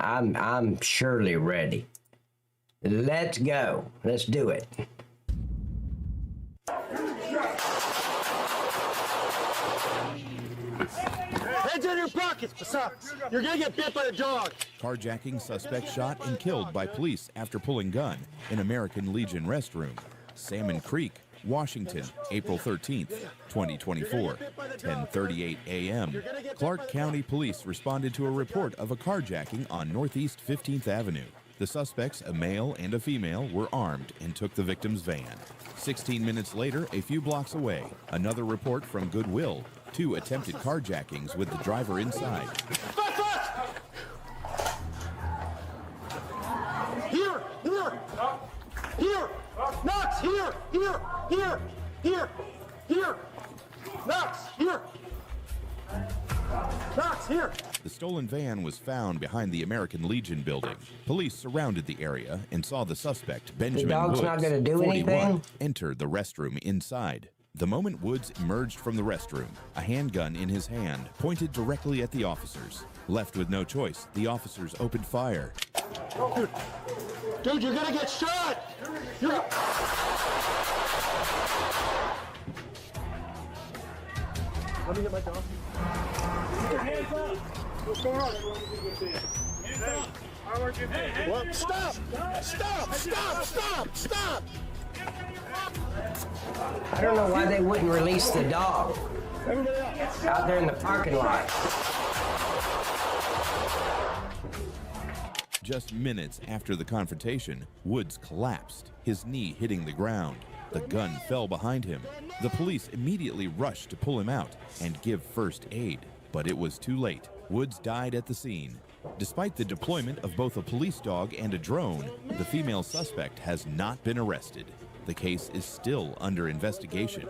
I'm surely ready. Let's go. Let's do it. Hands in your pockets, besides. You're gonna get bit by a dog. Carjacking suspect shot and killed by police after pulling gun in American Legion restroom. Salmon Creek, Washington, April 13th, 2024, 10:38 a.m. Clark County Police responded to a report of a carjacking on Northeast 15th Avenue. The suspects, a male and a female, were armed and took the victim's van. 16 minutes later, a few blocks away, another report from Goodwill. 2 attempted carjackings with the driver inside. Here! Knox, here! Knox, here! Knox, here! The stolen van was found behind the American Legion building. Police surrounded the area and saw the suspect, Benjamin dog's Woods, not gonna do 41, anything? enter the restroom inside. The moment Woods emerged from the restroom, a handgun in his hand pointed directly at the officers. Left with no choice, the officers opened fire. Dude, you're gonna get shot! Let me get my dog. Keep your hands up! What's going on? Hands up! Well, stop! I don't know why they wouldn't release the dog out there in the parking lot. Just minutes after the confrontation, Woods collapsed, his knee hitting the ground. The gun fell behind him. The police immediately rushed to pull him out and give first aid, but it was too late. Woods died at the scene. Despite the deployment of both a police dog and a drone, the female suspect has not been arrested. The case is still under investigation.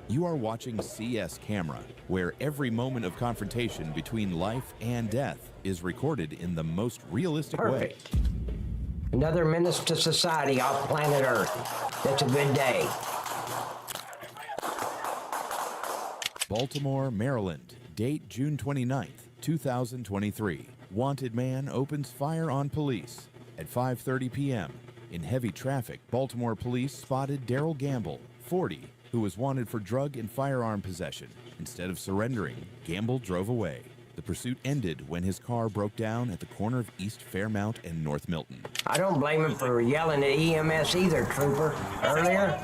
You are watching CS Camera, where every moment of confrontation between life and death is recorded in the most realistic way. Another menace to society off planet Earth. That's a good day. Baltimore, Maryland. Date June 29th, 2023. Wanted man opens fire on police at 5:30 p.m. In heavy traffic, Baltimore police spotted Daryl Gamble, 40, who was wanted for drug and firearm possession. Instead of surrendering, Gamble drove away. The pursuit ended when his car broke down at the corner of East Fairmount and North Milton. I don't blame him for yelling at EMS either, Trooper. Earlier,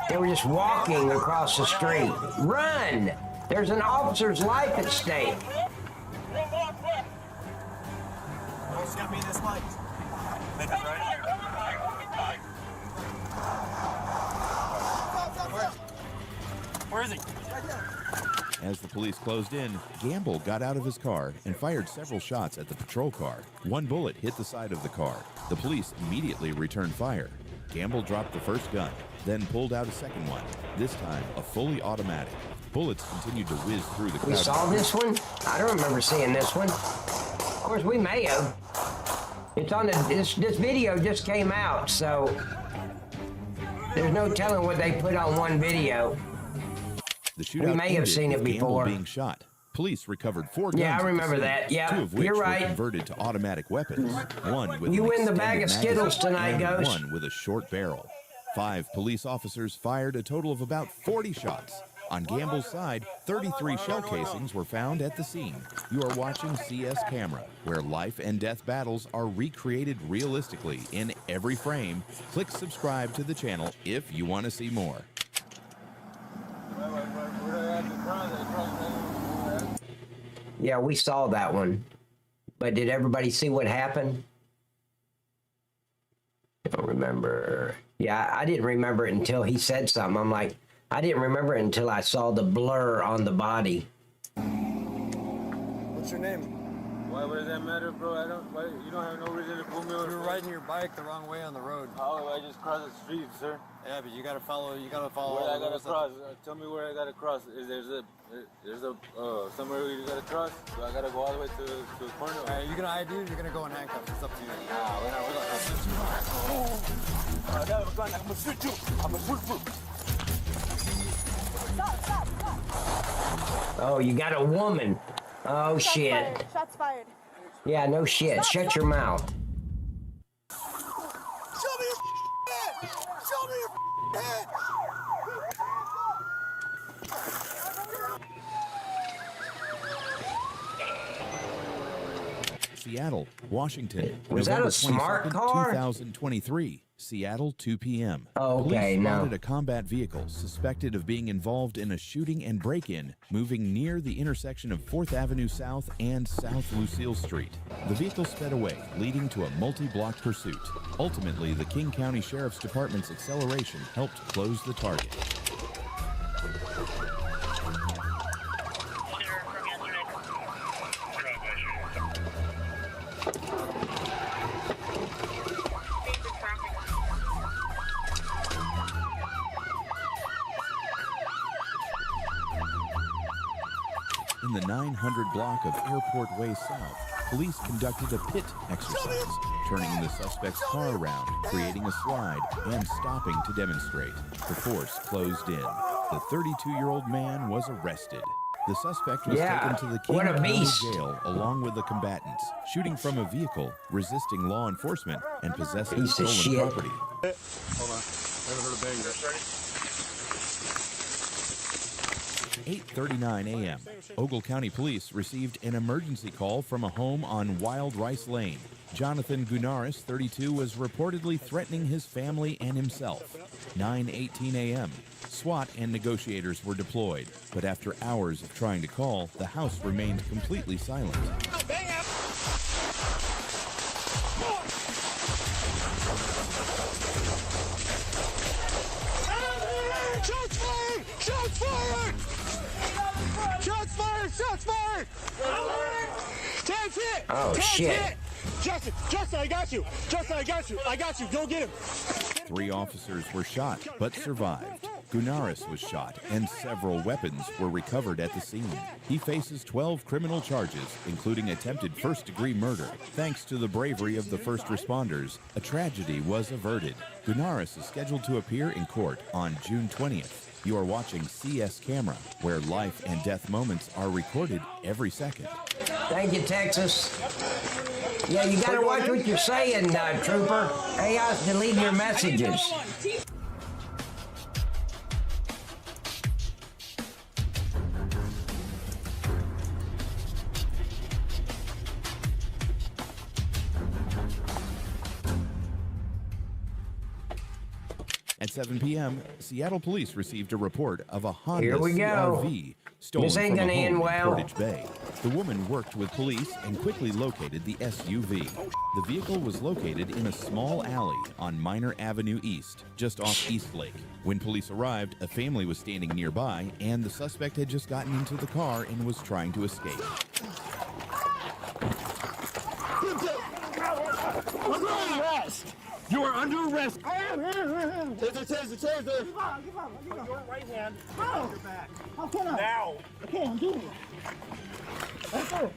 they were just walking across the street. Run! There's an officer's life at stake. Where is he? As the police closed in, Gamble got out of his car and fired several shots at the patrol car. One bullet hit the side of the car. The police immediately returned fire. Gamble dropped the first gun, then pulled out a second one, this time a fully automatic. Bullets continued to whiz through the crowd. We saw this one? I don't remember seeing this one. Of course, we may have. It's on this video just came out, so there's no telling what they put on one video. The shootout we may have seen it before. Being shot. Police recovered 4 guns. Yeah, I remember that. Yeah, 2 of which you're right. were converted to automatic weapons. One with you an win the bag of extended Skittles magazine tonight, and Ghost. one with a short barrel. 5 police officers fired a total of about 40 shots. On Gamble's side, 33 shell casings were found at the scene. You are watching CS Camera, where life and death battles are recreated realistically in every frame. Click subscribe to the channel if you want to see more. Yeah, we saw that one. But did everybody see what happened? I don't remember. Yeah, I didn't remember it until he said something. I'm like, I didn't remember it until I saw the blur on the body. What's your name? Why does that matter, bro? You don't have no reason to pull me over. You're riding your bike the wrong way on the road. How? I just crossed the street, sir. Yeah, but you gotta follow. Where I gotta cross? Tell me where I gotta cross. There's a somewhere where you gotta cross? So I gotta go all the way to the corner. Are you gonna ID or you're gonna go in handcuffs? It's up to you. Nah, we're not. I got a gun. I'm gonna shoot you. I'm gonna shoot you. Oh, you got a woman. Oh, shit. Shots fired. Yeah, no shit. Shut your mouth. Show me your head! Show me your head! Seattle, Washington. Was that a November smart 22nd, car? 2023. Seattle, 2 p.m. Oh, okay, Police no. spotted a combat vehicle suspected of being involved in a shooting and break-in, moving near the intersection of 4th Avenue South and South Lucille Street. The vehicle sped away, leading to a multi-block pursuit. Ultimately, the King County Sheriff's Department's acceleration helped close the target. In the 900 block of Airport Way South, police conducted a pit exercise, turning the suspect's car around, creating a slide, and stopping to demonstrate. The force closed in. The 32-year-old man was arrested. The suspect was Yeah, taken to the King what a County beast. Jail along with the combatants, shooting from a vehicle, resisting law enforcement, and possessing Piece of stolen shit. property. Hold on. I haven't heard a bang. 8:39 a.m. Ogle County Police received an emergency call from a home on Wild Rice Lane. Jonathan Gunaris, 32, was reportedly threatening his family and himself. 9:18 a.m. SWAT and negotiators were deployed, but after hours of trying to call, the house remained completely silent. Shots fired! Shots fired! Shots fired! Shots fired! Tag's hit! Oh, Tag's shit. hit! Justin, I got you! Justin, I got you! I got you! Go get him! 3 officers were shot, but survived. Gunaris was shot, and several weapons were recovered at the scene. He faces 12 criminal charges, including attempted first-degree murder. Thanks to the bravery of the first responders, a tragedy was averted. Gunaris is scheduled to appear in court on June 20th. You are watching CS Camera, where life and death moments are recorded every second. Thank you, Texas. Yeah, you gotta watch what you're saying, Trooper. AI's deleting your messages. At 7 p.m., Seattle police received a report of a Honda Here we go. CR-V stolen This ain't from a gonna home end in well. Portage Bay. The woman worked with police and quickly located the SUV. The vehicle was located in a small alley on Minor Avenue East, just off East Lake. When police arrived, a family was standing nearby, and the suspect had just gotten into the car and was trying to escape. Under arrest! You are under arrest! I am! Taser! Give on. Your right hand. How? Your back. How can I? Now. Okay, I'm doing it. That's it.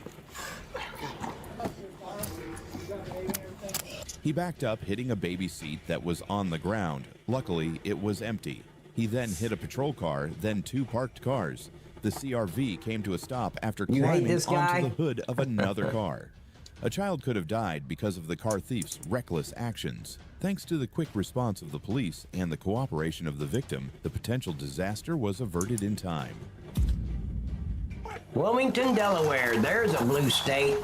He backed up, hitting a baby seat that was on the ground. Luckily, it was empty. He then hit a patrol car, then 2 parked cars. The CR-V came to a stop after You hate climbing this guy? onto the hood of another car. A child could have died because of the car thief's reckless actions. Thanks to the quick response of the police and the cooperation of the victim, the potential disaster was averted in time. Wilmington, Delaware. There's a blue state.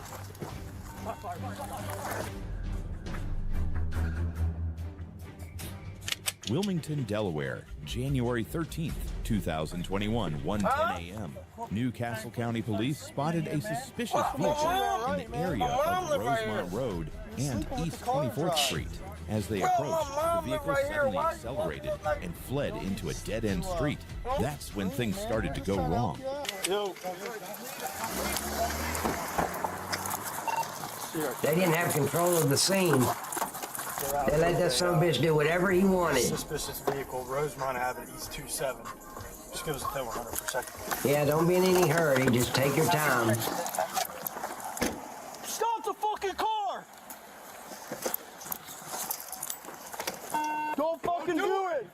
Wilmington, Delaware, January 13th, 2021, 1:10 a.m. Newcastle County Police spotted a suspicious vehicle in the area of Rosemont Road and East 24th Street. As they approached, the vehicle suddenly accelerated and fled into a dead-end street. That's when things started to go wrong. They didn't have control of the scene. They let that son of a bitch do whatever he wanted. Suspicious vehicle, Rosemont Avenue, East 27. Just give us a tow 100%. Yeah, don't be in any hurry. Just take your time. Stop the fucking car! Don't fucking do it!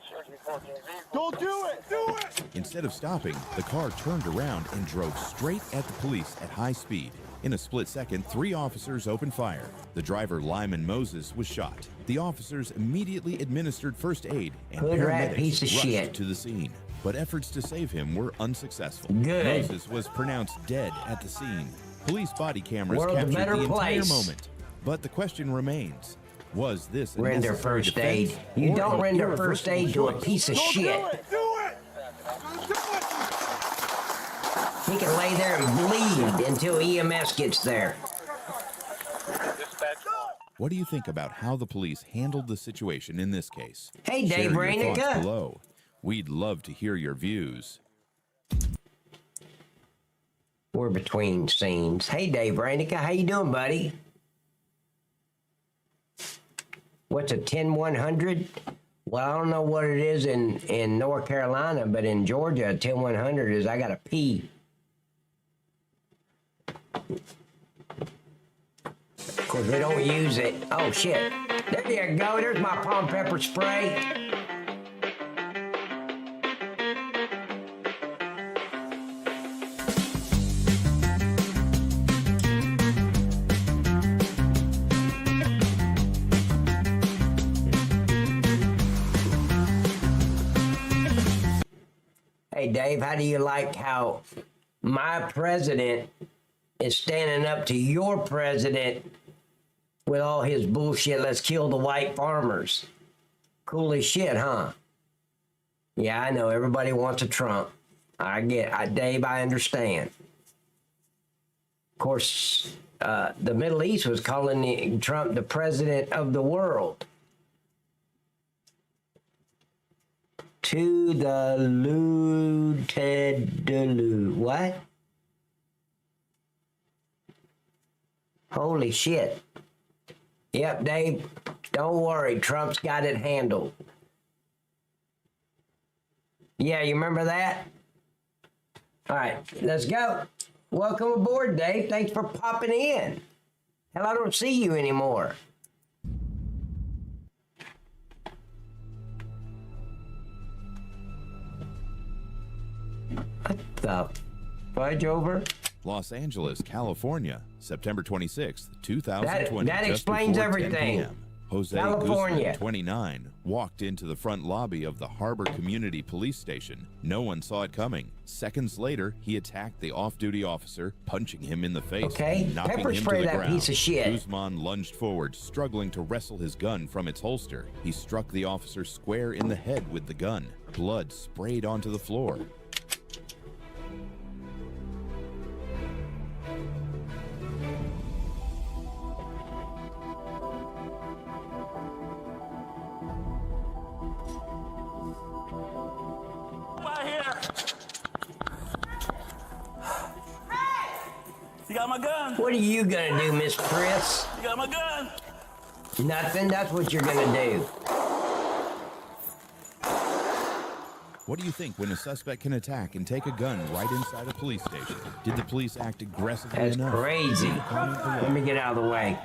Don't do it! Do it! Instead of stopping, the car turned around and drove straight at the police at high speed. In a split second, 3 officers opened fire. The driver, Lyman Moses, was shot. The officers immediately administered first aid, and Hood rat paramedics piece of rushed shit. to the scene. But efforts to save him were unsuccessful. Good. Moses was pronounced dead at the scene. Police body cameras World's a captured better the entire place. moment. But the question remains, was this a Render necessary first defense aid. You or don't an render first irreversible aid to a choice? piece of shit. Do it! Do it! He can lay there and bleed until EMS gets there. What do you think about how the police handled the situation in this case? Hey, Share Dave your thoughts Rainica. below. We'd love to hear your views. We're between scenes. Hey, Dave Rainica, how you doing, buddy? What's a 10-100? Well, I don't know what it is in North Carolina, but in Georgia, a 10-100 is I got to pee. Of course, we don't use it. Oh, shit. There you go. There's my palm pepper spray. Hey, Dave, how do you like how my president is standing up to your president with all his bullshit? Let's kill the white farmers. Cool as shit, huh? Yeah, I know. Everybody wants a Trump. Dave, I understand. Of course, the Middle East was calling Trump the president of the world. To the what? Holy shit. Yep, Dave, don't worry. Trump's got it handled. Yeah, you remember that? All right, let's go. Welcome aboard, Dave. Thanks for popping in. Hell, I don't see you anymore. What the fudge over? Los Angeles, California, September 26th, 2020. That just explains before 10 everything. p.m. Jose California. Guzman, 29, walked into the front lobby of the Harbor Community Police Station. No one saw it coming. Seconds later, he attacked the off-duty officer, punching him in the face, Okay, and knocking pepper him spray to the that ground. piece of shit. Guzman lunged forward, struggling to wrestle his gun from its holster. He struck the officer square in the head with the gun. Blood sprayed onto the floor. Out here. You got my gun. What are you gonna do, Miss Chris? You got my gun. Nothing. That's what you're gonna do. What do you think when a suspect can attack and take a gun right inside a police station? Did the police act aggressively That's enough? crazy. Comment below. Let me get out of the way.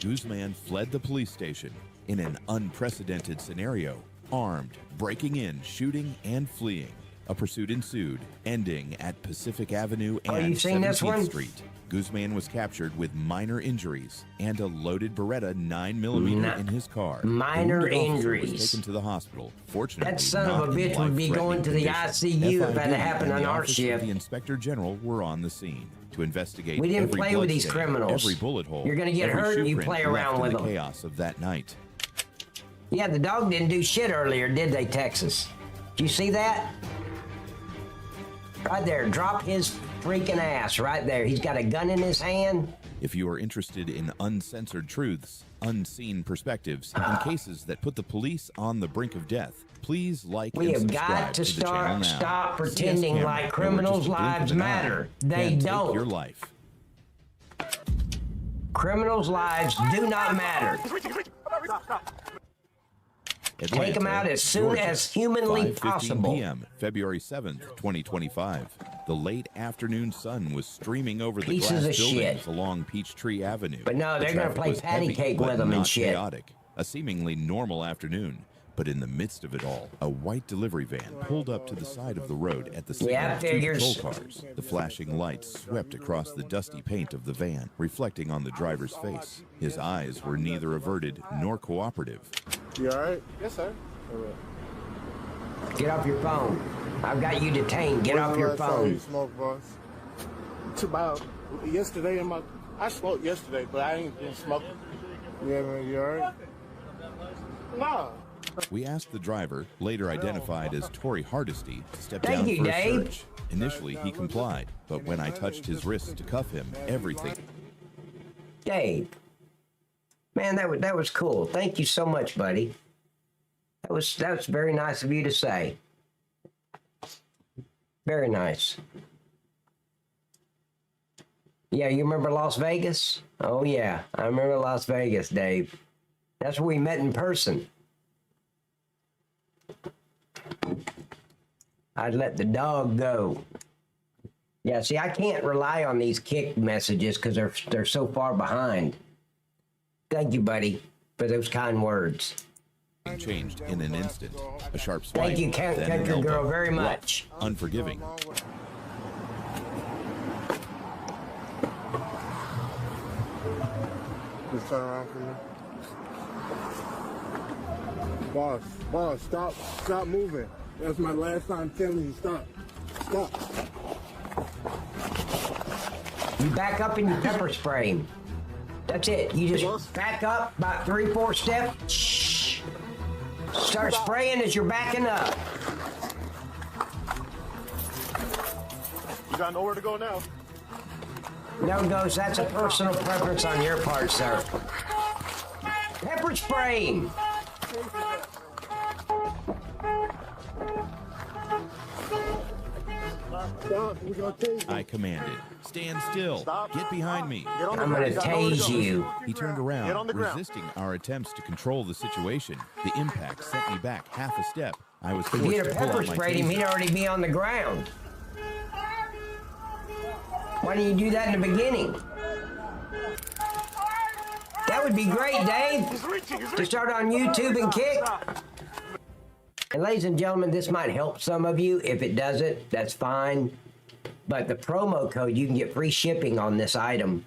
Guzman fled the police station in an unprecedented scenario, armed, breaking in, shooting, and fleeing. A pursuit ensued, ending at Pacific Avenue Oh, and you've seen this 17th one? Street. Guzman was captured with minor injuries and a loaded Beretta 9mm in his car. Minor The wounded officer injuries. was taken to the hospital. Fortunately, That son not of a in bitch would be going to the life-threatening ICU if condition. that had happened FIB on and the our Office of shift. The Inspector General were on the scene to investigate. We didn't every play with blood these stain, criminals. Every bullet hole. You're gonna get every hurt shoe and you print play left around in with the them. chaos of that night. Yeah, the dog didn't do shit earlier, did they, Texas? Did you see that? Right there, drop his freaking ass right there. He's got a gun in his hand. If you are interested in uncensored truths, unseen perspectives, and cases that put the police on the brink of death, please like We and have subscribe got to the channel now. stop CS pretending Camera, like where criminals' just a blink of lives an eye matter. They can take don't. your life. Criminals' lives do not matter. Take them out as soon Georgia, as humanly 5:15 possible. p.m., February 7th, 2025. The late afternoon sun was streaming over the Pieces glass of buildings shit. along Peachtree Avenue. But no, The they're gonna traffic play was patty heavy, cake but with 'em and not shit. chaotic. A seemingly normal afternoon. But in the midst of it all, a white delivery van pulled up to the side of the road at the signal Yeah, of two figures. patrol cars. The flashing lights swept across the dusty paint of the van, reflecting on the driver's face. His eyes were neither averted nor cooperative. You all right? Yes, sir. Get off your phone. I've got you detained. Get off your You phone. smoke, boss? It's about yesterday. I smoked yesterday, but I ain't been smoking. Yeah, man. You all right? No. We asked the driver, later identified as Tory Hardesty, to step Thank down you, for a Dave. search. Initially, he complied, but when I touched his wrist to cuff him, everything. Dave. Man, that was cool. Thank you so much, buddy. That was very nice of you to say. Very nice. Yeah, you remember Las Vegas? Oh yeah, I remember Las Vegas, Dave. That's where we met in person. I'd let the dog go. Yeah, see, I can't rely on these kick messages because they're so far behind. Thank you, buddy, for those kind words. Changed in an instant. A sharp swipe. Thank you, then an country elbow. girl, very Rough, much. Unforgiving. Just turn around for me. Boss, stop moving. That's my last time telling you, stop. You back up and you pepper spray him. That's it. You just back up about 3-4 steps. Shh. Start spraying as you're backing up. You got nowhere to go now. No goes. That's a personal preference on your part, sir. Pepper spray him. Stop. We're gonna tase you. I commanded, stand still, get behind me. Get on the I'm ground. gonna You got nowhere to tase go. you. He turned Get on around, the ground. resisting our attempts to control the situation. The impact sent me back half a step. I was If forced you'd to have pull pepper out my sprayed him, he'd taser. already be on the ground. Why didn't you do that in the beginning? That would be great, Dave. To start on YouTube and Kick. And ladies and gentlemen, this might help some of you. If it doesn't, that's fine. But the promo code, you can get free shipping on this item.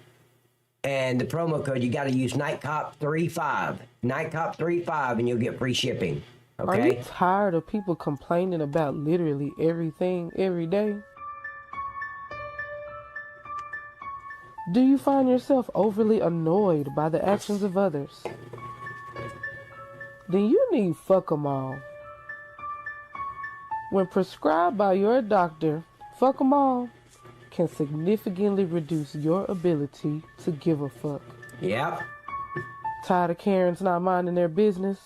And the promo code, you got to use Nightcop35. Nightcop35, and you'll get free shipping. Are you Okay? tired of people complaining about literally everything every day? Do you find yourself overly annoyed by the actions of others? Then you need Fuck 'em All. When prescribed by your doctor, Fuck 'em All can significantly reduce your ability to give a fuck. Yep. Tired of Karens not minding their business?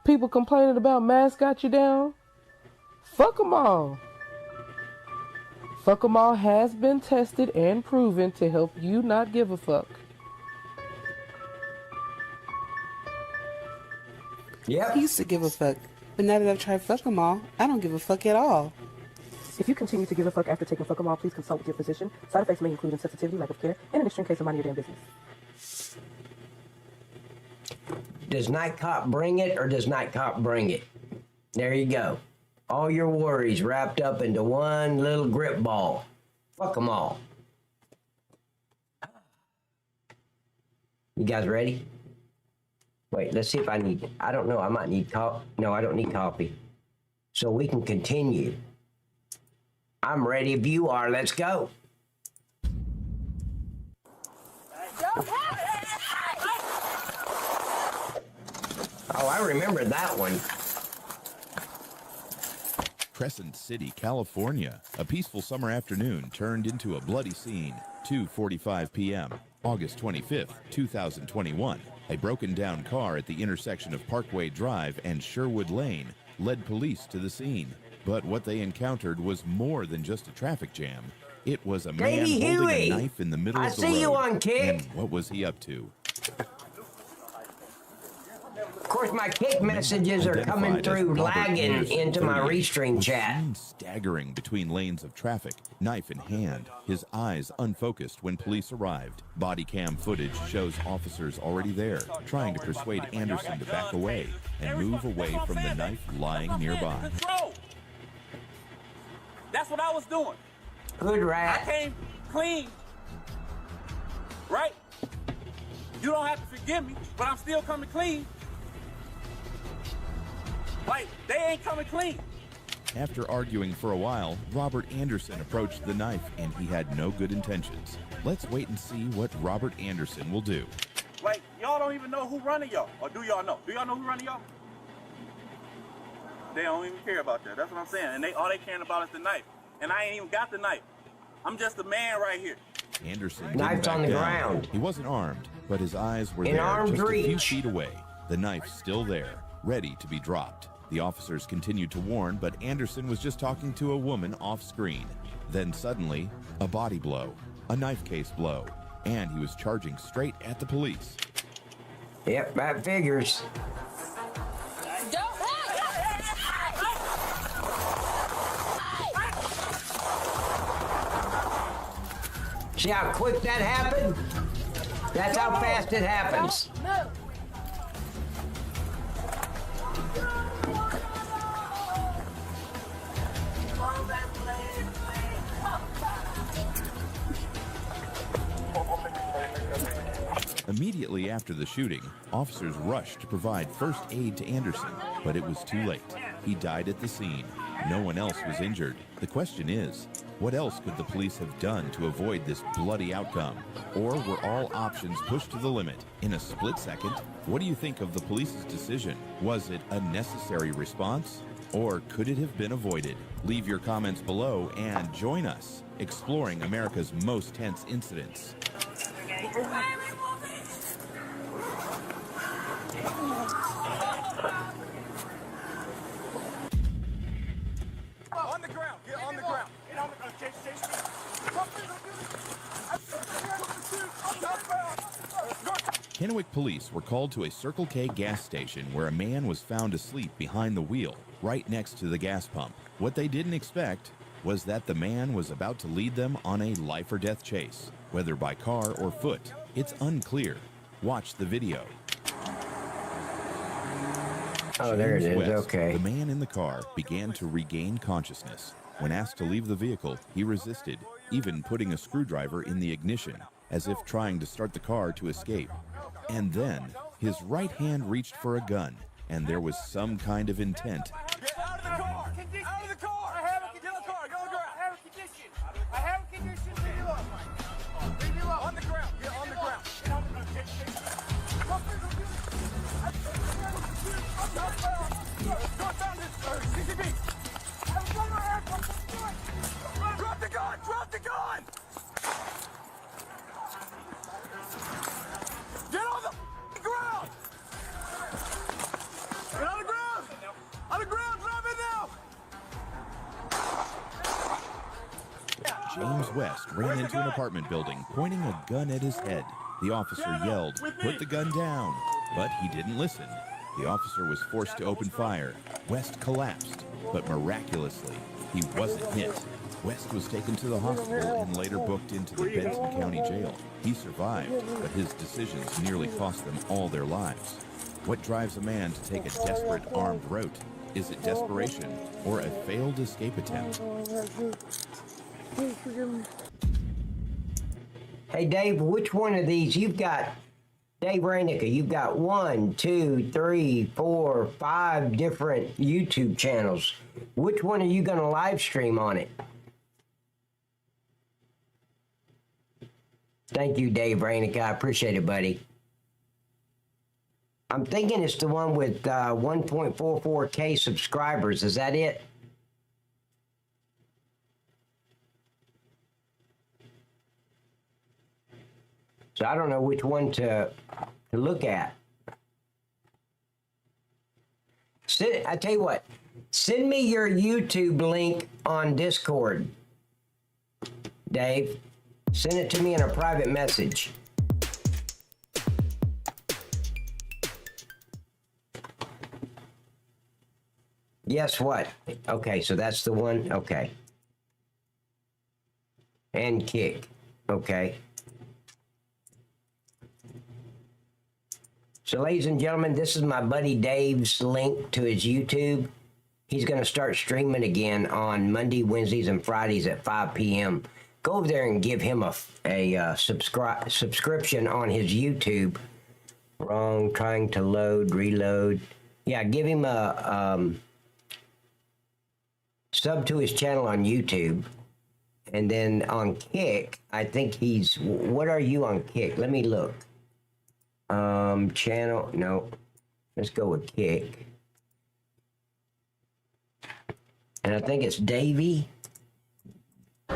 People complaining about masks got you down? Fuck 'em all. Fuck 'em all has been tested and proven to help you not give a fuck. Yep. I used to give a fuck, but now that I've tried Fuck 'em All, I don't give a fuck at all. If you continue to give a fuck after taking Fuck 'em All, please consult with your physician. Side effects may include insensitivity, lack of care, and an extreme case of mind your damn business. Does Night Cop bring it or does Night Cop bring it? There you go. All your worries wrapped up into one little grip ball. Fuck them all. You guys ready? Wait, let's see if I need, I don't know, I might need coffee. No, I don't need coffee. So we can continue. I'm ready if you are. Let's go. Oh, I remember that one. Crescent City, California. A peaceful summer afternoon turned into a bloody scene. 2:45 p.m., August 25th, 2021. A broken down car at the intersection of Parkway Drive and Sherwood Lane led police to the scene. But what they encountered was more than just a traffic jam. It was a man Davey holding Huey! a knife in the middle I of the see road. you on Kick. And what was he up to? course, my kick messages are coming Identified as through Robert lagging Anderson, into my 38, Restream was chat. seen staggering between lanes of traffic, knife in hand, his eyes unfocused when police arrived. Body cam footage shows officers already there, trying to persuade Anderson to back away and move away from the knife lying nearby. Control. That's what I was doing. Good I rat. came clean. Right? You don't have to forgive me, but I'm still coming clean. Like, they ain't coming clean. After arguing for a while, Robert Anderson approached the knife and he had no good intentions. Let's wait and see what Robert Anderson will do. Like, y'all don't even know who running y'all. Or do y'all know? Do y'all know who running y'all? They don't even care about that. That's what I'm saying. And all they caring about is the knife. And I ain't even got the knife. I'm just a man right here. Anderson didn't Knife's back on the down. ground. He wasn't armed, but his eyes were In there arm's just a few reach. feet away. The knife still there, ready to be dropped. The officers continued to warn, but Anderson was just talking to a woman off screen. Then suddenly, a body blow, a knife case blow, and he was charging straight at the police. Yep, that figures. See how quick that happened? That's how fast it happens. Immediately after the shooting, officers rushed to provide first aid to Anderson, but it was too late. He died at the scene. No one else was injured. The question is, what else could the police have done to avoid this bloody outcome? Or were all options pushed to the limit in a split second? What do you think of the police's decision? Was it a necessary response? Or could it have been avoided? Leave your comments below and join us exploring America's most tense incidents. On the ground. Get on the ground. Get on the ground. Chase me. Kennewick police were called to a Circle K gas station where a man was found asleep behind the wheel, right next to the gas pump. What they didn't expect was that the man was about to lead them on a life or death chase, whether by car or foot. It's unclear. Watch the video. Oh, there it James is. West, Okay. the man in the car, began to regain consciousness. When asked to leave the vehicle, he resisted, even putting a screwdriver in the ignition, as if trying to start the car to escape. And then, his right hand reached for a gun, and there was some kind of intent. Get out of the car. Out of the car. I have a condition. Get on the car. Go on the ground. I have a condition. I have a condition. Leave me alone. Leave me alone. On the ground. Get on the ground. Get on the ground. Drop the gun! Drop the gun! Get on the ground! Get on the ground! On the ground! Drop it now! James West ran into an apartment building, pointing a gun at his head. The officer yelled, "Put the gun down!" But he didn't listen. The officer was forced to open fire. West collapsed, but miraculously, he wasn't hit. West was taken to the hospital and later booked into the Benton County Jail. He survived, but his decisions nearly cost them all their lives. What drives a man to take a desperate armed route? Is it desperation or a failed escape attempt? Hey, Dave, which one of these you've got? Dave Rainica, you've got 1, 2, 3, 4, 5 different YouTube channels. Which one are you going to live stream on it? Thank you, Dave Rainica. I appreciate it, buddy. I'm thinking it's the one with 1.44K subscribers. Is that it? So I don't know which one to look at. I tell you what, send me your YouTube link on Discord, Dave. Send it to me in a private message. Guess what? Okay, so that's the one. Okay. And kick. Okay. So, ladies and gentlemen, this is my buddy Dave's link to his YouTube. He's going to start streaming again on Monday, Wednesdays, and Fridays at 5 p.m. Go over there and give him a subscription on his YouTube. Wrong, trying to reload. Yeah, give him a sub to his channel on YouTube. And then on Kick, I think he's, what are you on Kick? Let me look. Channel, no. Let's go with Kick. And I think it's Davey.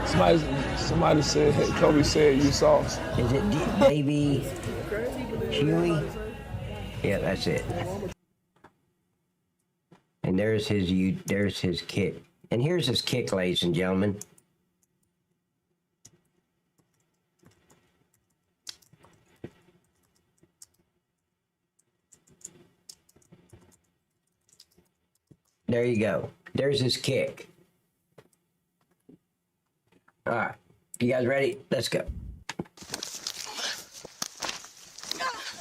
Somebody said, Kobe said you sauce. Is it Davey Huey? Yeah, that's it. And there's his Kick. And here's his Kick, ladies and gentlemen. There you go. There's his Kick. All right. You guys ready? Let's go.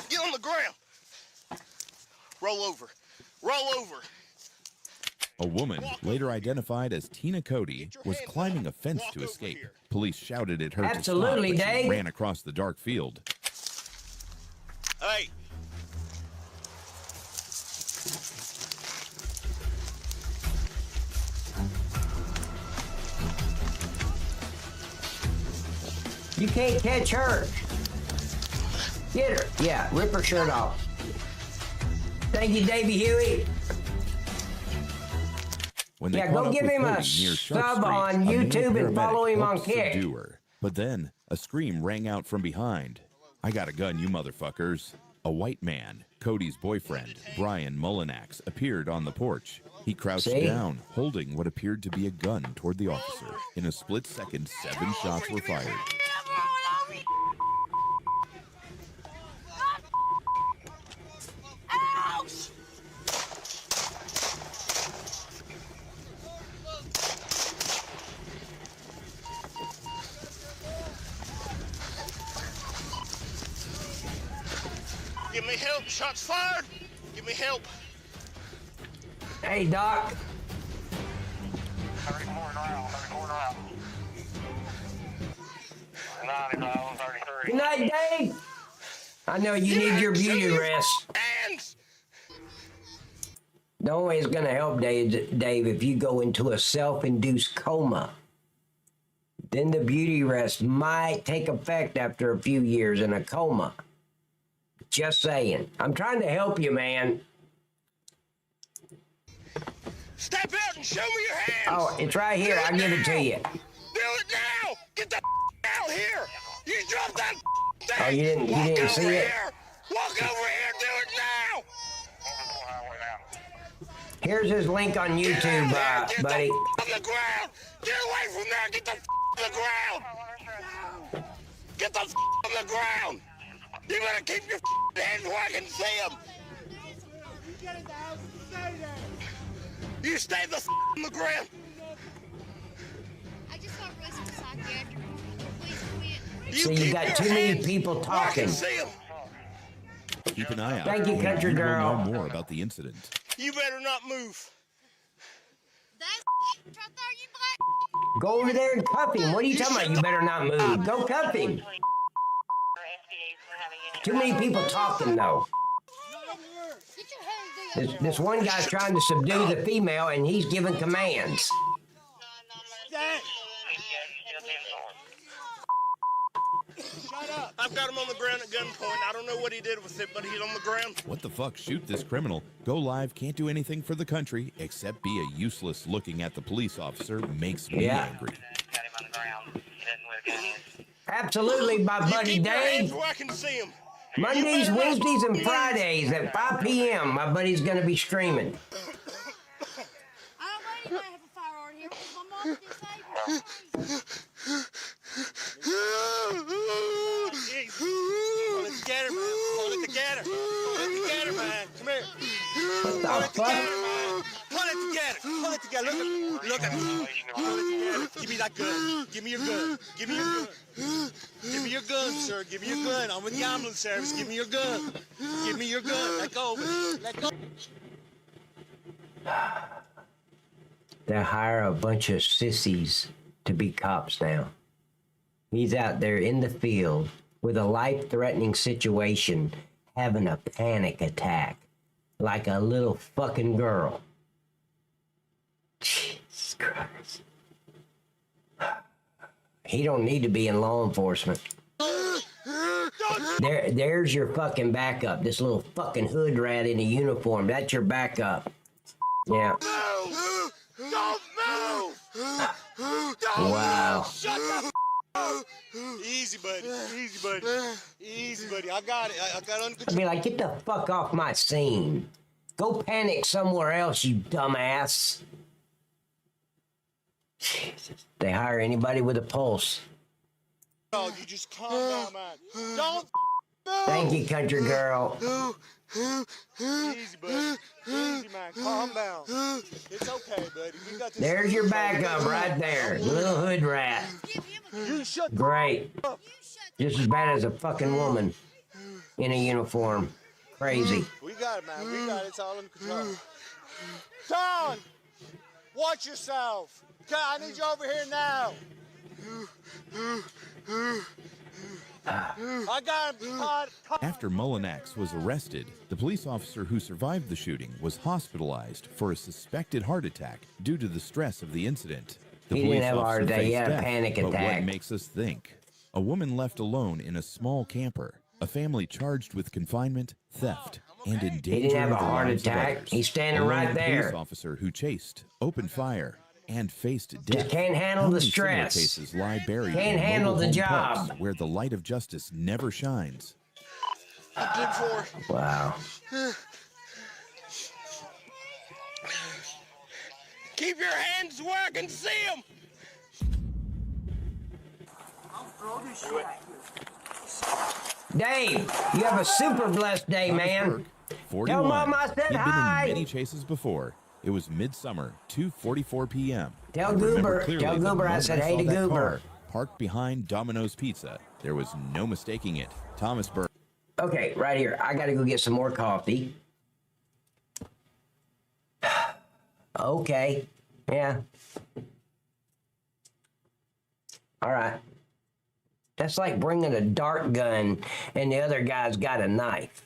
Get on the ground. Roll over. Roll over. A woman, later identified as Tina Cody, was climbing a fence to escape. Police shouted at her Absolutely, to stop, but she Dave. ran across the dark field. Hey. You can't catch her. Get her. Yeah, rip her shirt off. Thank you, Davey Huey. When they Yeah, caught go up give with him a Cody near Sharp sub Street, on a male YouTube and follow paramedic him on helped Kick. subdue her. But then a scream rang out from behind. "I got a gun, you motherfuckers." A white man, Cody's boyfriend, Brian Mullinax, appeared on the porch. He crouched See? down, holding what appeared to be a gun toward the officer. In a split second, 7 shots were fired. Ouch! Give me help. Shots fired. Give me help. Hey, Doc. 34 around. 95 on 33. Good night, Dave. I know you need your beauty rest. Hands. The only way it's going to help, Dave, if you go into a self-induced coma. Then the beauty rest might take effect after a few years in a coma. Just saying. I'm trying to help you, man. Step out and show me your hands. Oh, it's right here. I'll give it to you. Do it now. Get the out here. You dropped that thing. Oh, you didn't Walk see over it? here. Walk over here. Do it now. Here's his link on YouTube, Get buddy. the on the ground. Get away from there. Get the on the ground. Get the on the ground. You better keep your hands where I can see them. You stay the on the ground. I just got arrested for psychiatric. Please quit. See, you keep got your too many hands people where I talking. can see them. Keep an eye out. Thank you, and country will girl. know more about the incident. You better not move. That's right there, you black. Go over there and cuff him. What are you talking about? You better not move. Go cuff him. Too many people talking, though. Get your hands down. This one guy's trying to subdue the female, and he's giving commands. Shut up. I've got him on the ground at gunpoint. I don't know what he did with it, but he's on the ground. What the fuck? Shoot this criminal. Go Live can't do anything for the country except be a useless looking at the police officer makes me angry. Got him on the ground. He doesn't wear guns. Absolutely, my buddy Keep your hands Dave. where I can see him. Mondays, Wednesdays, and Fridays at 5 p.m. My buddy's going to be streaming. I don't know you might have a firearm here because my mom's disabled. Pull it together, man. Pull it together. Pull it together, man. Come here. What the Pull it fuck? together, man. Pull it together. at me. Look at me. Give me that gun. Give me your gun. Give me your gun. Give me your gun, sir. Give me your gun. I'm with the ambulance service. Give me your gun. Give me your gun. Let go. Let go. They hire a bunch of sissies to be cops now. He's out there in the field with a life-threatening situation, having a panic attack like a little fucking girl. Jesus Christ. He don't need to be in law enforcement. There's your fucking backup. This little fucking hood rat in a uniform. That's your backup. Yeah. Don't move! Wow. Shut the Easy, buddy. Easy, buddy. Easy, buddy. I got it. I got it under I'd control. be like, get the fuck off my scene. Go panic somewhere else, you dumbass. Jesus. They hire anybody with a pulse. Oh, you just calm down, man. Don't move! Thank you, country girl. Easy, buddy. Easy, man. Calm down. It's okay, buddy. We got this. There's your backup right there. Little hood rat. You shut Great. Just as bad as a fucking woman in a uniform. Crazy. We got it, man. We got it. It's all under control. Don! Watch yourself. God, I need you over here now. I got him. After Mullinax was arrested, the police officer who survived the shooting was hospitalized for a suspected heart attack due to the stress of the incident. The He didn't police have a heart officer attack, he faced had a death, panic but attack. what makes us think? A woman left alone in a small camper, a family charged with confinement, theft, and endangering He didn't have a the heart lives of attack. others. He's standing A right lone there. police officer who chased, opened fire, and faced death. can't handle How the many similar stress. cases lie buried Can't in handle mobile the home parks job. where the light of justice never shines. Wow. Keep your hands where I can see them. Dave, you have a super blessed day, Thomas man. Burke, 41. Tell Mom I said He'd been hi. in many chases before. It was midsummer, 2:44 p.m. Tell I remember Goober- clearly tell the Goober I moment said hey saw to that Goober. car parked behind Domino's Pizza. There was no mistaking it. Thomas Burke. Okay, right here. I gotta go get some more coffee. Okay. Yeah. All right. That's like bringing a dart gun and the other guy's got a knife.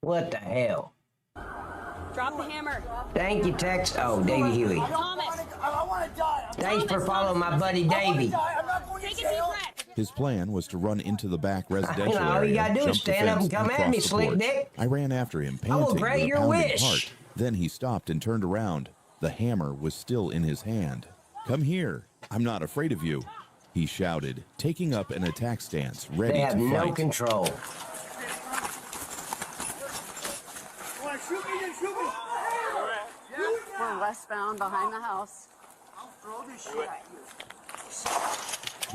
What the hell? Drop the hammer. Thank you, Tex. Oh, Davey Huey. Thomas. I want to die. Thanks for following my buddy Davey. I'm not going to Take a deep jail. breath. His plan was to run into the back residential All area, you gotta do is jump the stand up fence, and come at cross me, the slick porch. dick. I ran after him, I panting will grant with a your pounding wish. heart. Then he stopped and turned around. The hammer was still in his hand. "Come here. I'm not afraid of you," he shouted, taking up an attack stance, ready They have to no fight. control. Want to shoot me? Then shoot me. We're westbound behind the house. I'll throw this shit at you.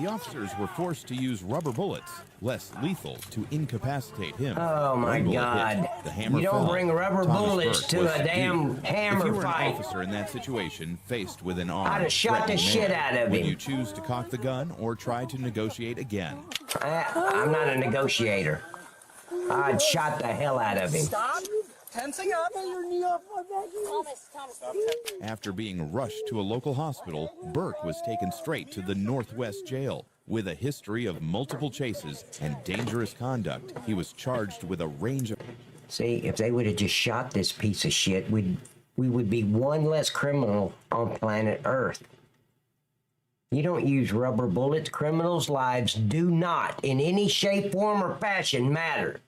The officers were forced to use rubber bullets, less lethal, to incapacitate him. Oh, my One bullet God. hit. The hammer You don't fell. bring rubber Thomas bullets Burke to was a damn duped. hammer If you were fight. an officer in that situation, faced with an armed, I'd have shot the threatening shit man, out of would him. you choose to cock the gun or try to negotiate again? I'm not a negotiator. I'd shot the hell out of him. Stop. Tensing up. Your knee off my back. Thomas. After being rushed to a local hospital, Burke was taken straight to the Northwest Jail. With a history of multiple chases and dangerous conduct, he was charged with a range of... See, if they would have just shot this piece of shit, we would be one less criminal on planet Earth. You don't use rubber bullets. Criminals' lives do not, in any shape, form, or fashion, matter.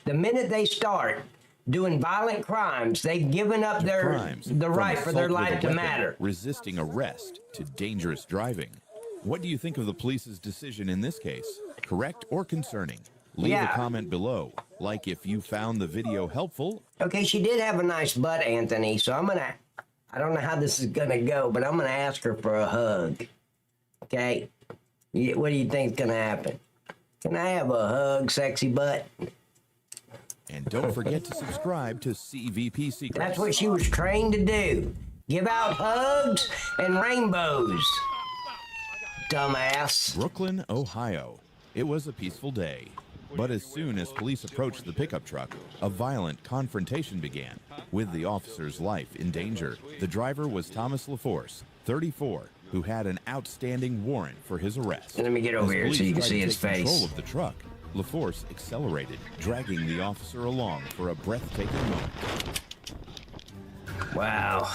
The minute they start doing violent crimes, they've given up crimes, the from right for their assault with a life to weapon, matter. resisting arrest, to dangerous driving. What do you think of the police's decision in this case? Correct or concerning? Leave Yeah. a comment below. Like if you found the video helpful. Okay, she did have a nice butt, Anthony, so I don't know how this is gonna go, but I'm gonna ask her for a hug. Okay? What do you think's gonna happen? Can I have a hug, sexy butt? And don't forget to subscribe to CVP Secrets. That's what she was trained to do. Give out hugs and rainbows. Dumbass. Brooklyn, Ohio. It was a peaceful day. But as soon as police approached the pickup truck, a violent confrontation began, with the officer's life in danger. The driver was Thomas LaForce, 34, who had an outstanding warrant for his arrest. Let me get over As here so police you can tried see to his take control face. of the truck, LaForce accelerated, dragging the officer along for a breathtaking moment. Wow.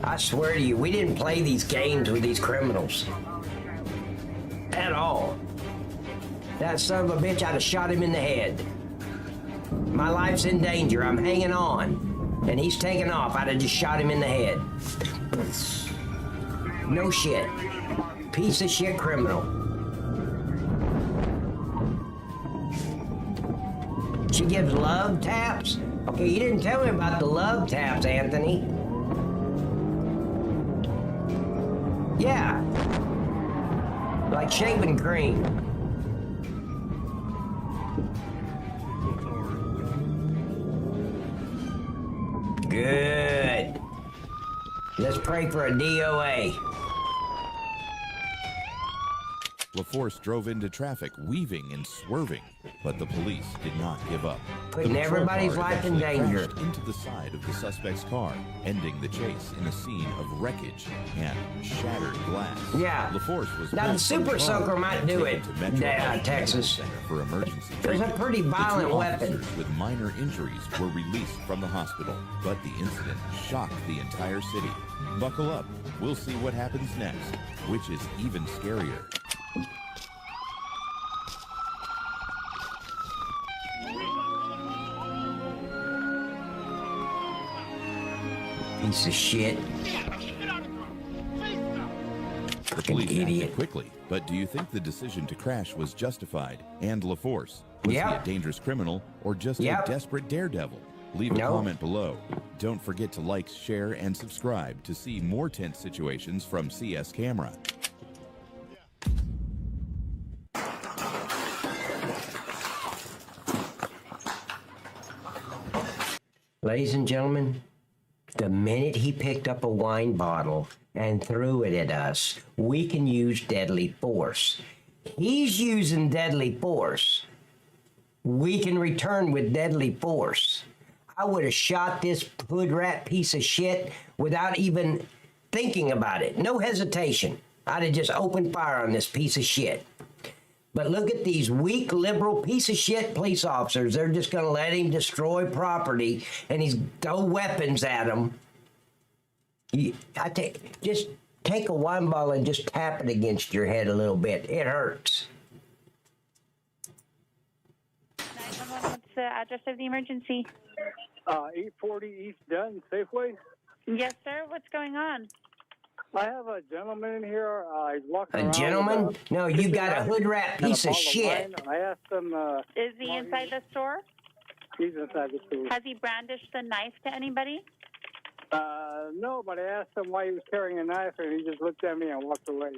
I swear to you, we didn't play these games with these criminals. At all. That son of a bitch, I'd have shot him in the head. My life's in danger. I'm hanging on. And he's taking off. I'd have just shot him in the head. No shit. Piece of shit criminal. She gives love taps? Okay, you didn't tell me about the love taps, Anthony. Yeah. Like shaving cream. Good. Let's pray for a DOA. LaForce drove into traffic, weaving and swerving, but the police did not give up. Putting The patrol everybody's car life in eventually danger. crashed into the side of the suspect's car, ending the chase in a scene of wreckage and shattered glass. Yeah. LaForce was Now, the pulled from Super the car Soaker might and do taken it, to Metro Health Texas. Center for emergency It was a treatment. pretty violent the two weapon. officers with minor injuries were released from the hospital, but the incident shocked the entire city. Buckle up. We'll see what happens next, which is even scarier. Piece of shit. The Fucking police idiot. acted quickly, but do you think the decision to crash was justified? And LaForce, was Yep. he a dangerous criminal or just Yep. a desperate daredevil? Leave a No. comment below. Don't forget to like, share, and subscribe to see more tense situations from CS Camera. Ladies and gentlemen, the minute he picked up a wine bottle and threw it at us, we can use deadly force. He's using deadly force. We can return with deadly force. I would have shot this hood rat piece of shit without even thinking about it. No hesitation. I'd have just opened fire on this piece of shit. But look at these weak, liberal piece of shit police officers. They're just going to let him destroy property, and he's throw weapons at him. Just take a wine bottle and just tap it against your head a little bit. It hurts. What's the address of the emergency? 840 East Dunn Safeway. Yes, sir. What's going on? I have a gentleman in here. He's walking A around. gentleman? with No, you got a hood rat and a piece of bottle shit. wine. I asked him. Is he inside the store? He's inside the store. Has he brandished the knife to anybody? No, but I asked him why he was carrying a knife, and he just looked at me and walked away.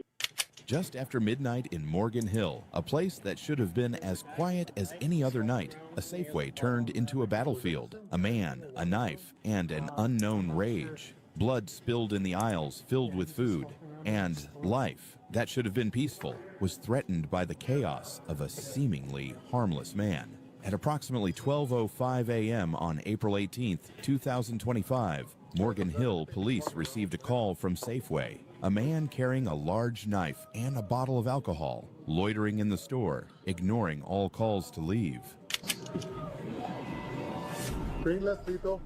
Just after midnight in Morgan Hill, a place that should have been as quiet as any other night, a Safeway turned into a battlefield. A man, a knife, and an unknown rage. Blood spilled in the aisles filled with food, and life, that should have been peaceful, was threatened by the chaos of a seemingly harmless man. At approximately 12:05 a.m. on April 18th, 2025, Morgan Hill police received a call from Safeway. A man carrying a large knife and a bottle of alcohol, loitering in the store, ignoring all calls to leave. Green left, Lito.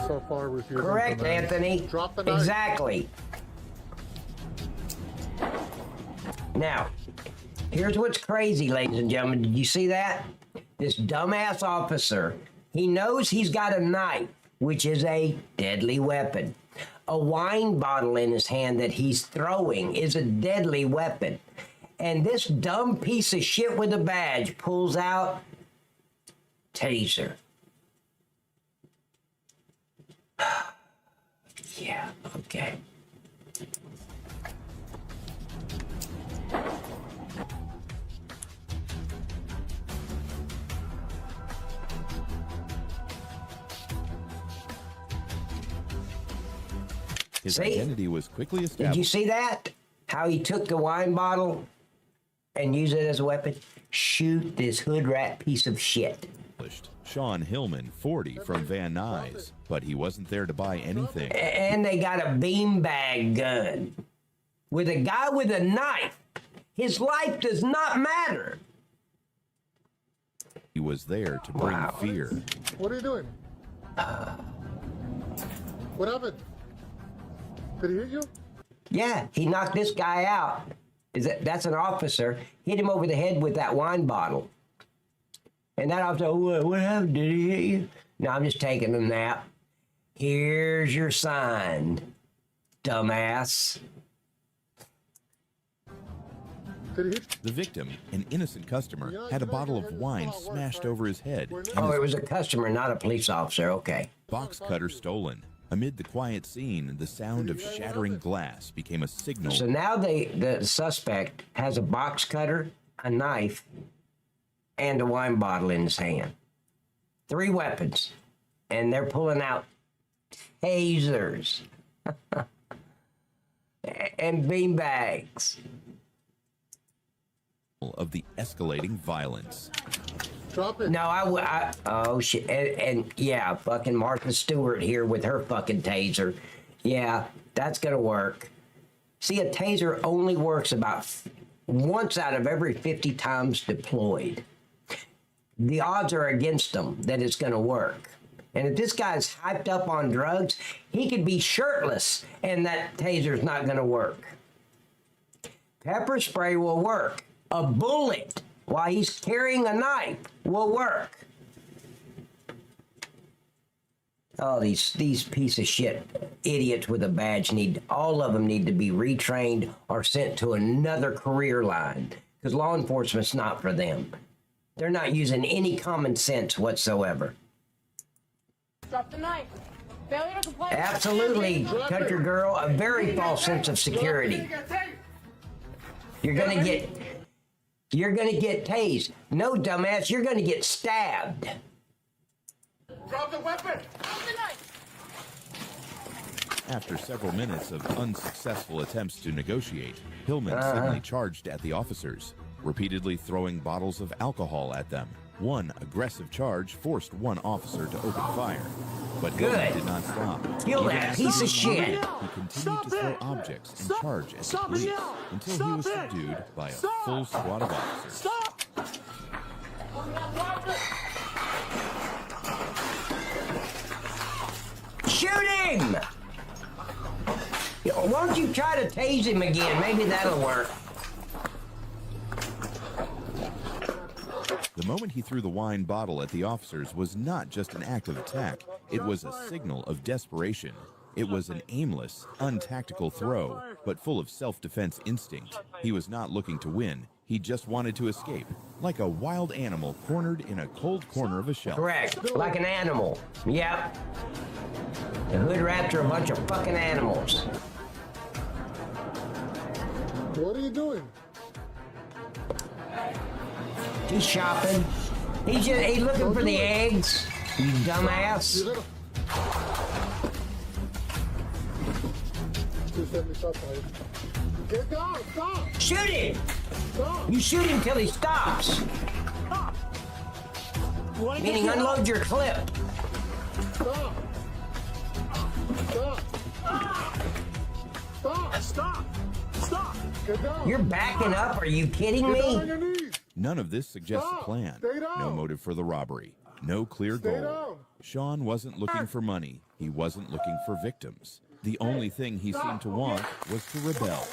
So far, refusing. Correct, command. Anthony. Drop the knife. Exactly. Now, here's what's crazy, ladies and gentlemen. Did you see that? This dumbass officer, he knows he's got a knife, which is a deadly weapon. A wine bottle in his hand that he's throwing is a deadly weapon. And this dumb piece of shit with a badge pulls out taser. Yeah, okay. His See? identity was quickly Did established. you see that? How he took the wine bottle and used it as a weapon? Shoot this hood rat piece of shit. Sean Hillman, 40, from Van Nuys, but he wasn't there to buy anything. And they got a beanbag gun with a guy with a knife. His life does not matter. He was there to bring fear. What are you doing? What happened? Did he hit you? Yeah, he knocked this guy out. That's an officer. Hit him over the head with that wine bottle. And that officer, what happened? Did he hit you? No, I'm just taking a nap. Here's your sign, dumbass. The victim, an innocent customer, had a bottle of wine smashed over his head. Oh, it was a customer, not a police officer. Okay. Box cutter stolen. Amid the quiet scene, the sound of shattering glass became a signal. So now the suspect has a box cutter, a knife, and a wine bottle in his hand. 3 weapons. And they're pulling out tasers and beanbags. Of the escalating violence. Drop it. No, oh shit. And yeah, fucking Martha Stewart here with her fucking taser. Yeah, that's gonna work. See, a taser only works about once out of every 50 times deployed. The odds are against them that it's gonna work. And if this guy's hyped up on drugs, he could be shirtless and that taser's not gonna work. Pepper spray will work. A bullet while he's carrying a knife will work. Oh, these piece of shit idiots with a badge all of them need to be retrained or sent to another career line because law enforcement's not for them. They're not using any common sense whatsoever. Drop the knife. Failure to comply. Absolutely, country girl, a very false sense of security. You're gonna get tased. No, dumbass, you're gonna get stabbed. Drop the weapon. Drop the knife. After several minutes of unsuccessful attempts to negotiate, Hillman suddenly charged at the officers, repeatedly throwing bottles of alcohol at them. One aggressive charge forced one officer to open fire, but Hillman did not stop. Kill that piece of shit. He continued to throw objects and charge at the police until he was subdued by a full squad of officers. Stop! Shoot him! Why don't you try to tase him again? Maybe that'll work. The moment he threw the wine bottle at the officers was not just an act of attack, it was a signal of desperation. It was an aimless, untactical throw, but full of self-defense instinct. He was not looking to win, he just wanted to escape, like a wild animal cornered in a cold corner of a shelf. Correct, like an animal. Yep. The hood rats are a bunch of fucking animals. What are you doing? He's shopping. He's looking for the eggs, you dumbass. Get down, stop! Shoot him! Stop! You shoot him till he stops. Stop! Meaning unload your clip. Stop! Stop! Stop! Stop! Stop! Get down! You're backing up? Are you kidding Get down me? on your knees! None of this suggests Stop. a plan. Stay down. No motive for the robbery. No clear Stay goal. down. Sean wasn't looking for money. He wasn't looking for victims. The only thing he seemed to want was to rebel.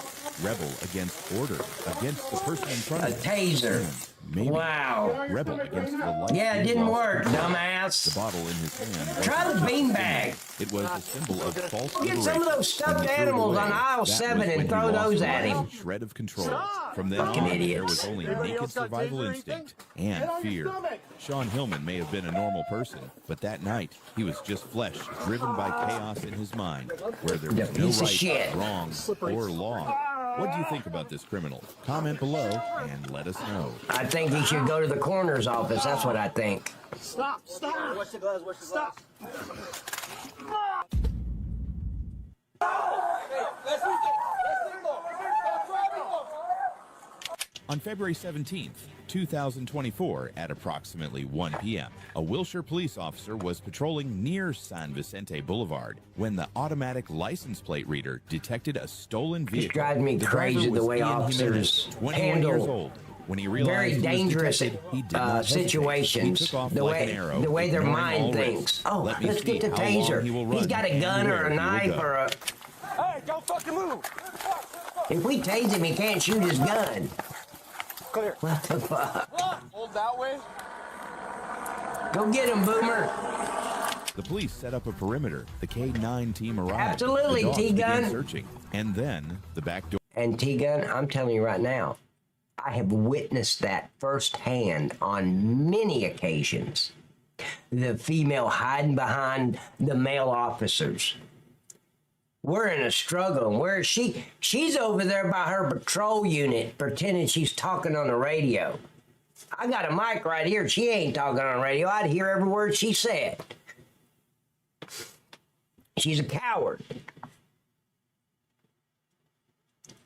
Rebel against order, against the person in front A of him. taser. And maybe Wow. rebel against the life. Yeah, it he didn't lost. work, The dumbass. bottle in his hand. Try the wasn't just a beanbag. symbol. It was a symbol of false Get liberation. some of those stuffed When he threw it animals away, on aisle that 7 was and when throw he lost those the at him. last shred of control. From then Fucking on, there idiots. was only Anybody naked else got survival taser or instinct anything? and Get on your fear. stomach. Sean Hillman may have been a normal person, but that night he was just flesh, driven by chaos in his mind, where there was no piece of shit. right, wrong, or law. What do you think about this criminal? Comment below and let us know. I think he should go to the coroner's office. That's what I think. Stop! Stop! Watch the glass, watch the glass. Stop! On February 17th, 2024, at approximately 1 p.m., a Wilshire police officer was patrolling near San Vicente Boulevard when the automatic license plate reader detected a stolen vehicle. It drives me crazy the way officers 21 years handle old. When he realized very he was dangerous detected, he did not hesitate. situations. He took off The like way an arrow, the way their ignoring mind all thinks. risks. Oh, Let me let's see get the how long taser. he will He's run got a and gun or where a he will knife go. or a. Hey, don't fucking move. If we tase him, he can't shoot his gun. Clear. What the fuck? Hold that way. Go get him, Boomer. The police set up a perimeter. The K-9 team arrived. Absolutely, The dogs T-Gun. began searching, and then the back door. And T-Gun, I'm telling you right now, I have witnessed that firsthand on many occasions. The female hiding behind the male officers. We're in a struggle. And where is she? She's over there by her patrol unit pretending she's talking on the radio. I got a mic right here. She ain't talking on the radio. I'd hear every word she said. She's a coward.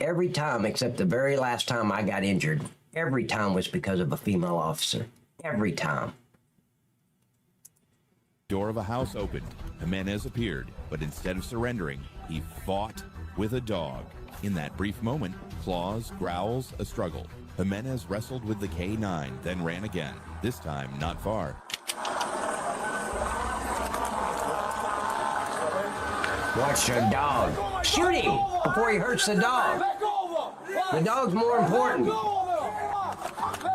Every time, except the very last time I got injured, every time was because of a female officer. Every time. Door of a house opened. Jimenez appeared, but instead of surrendering, he fought with a dog. In that brief moment, claws, growls, a struggle. Jimenez wrestled with the K-9, then ran again, this time not far. Watch the dog. Shoot him before he hurts the dog. The dog's more important.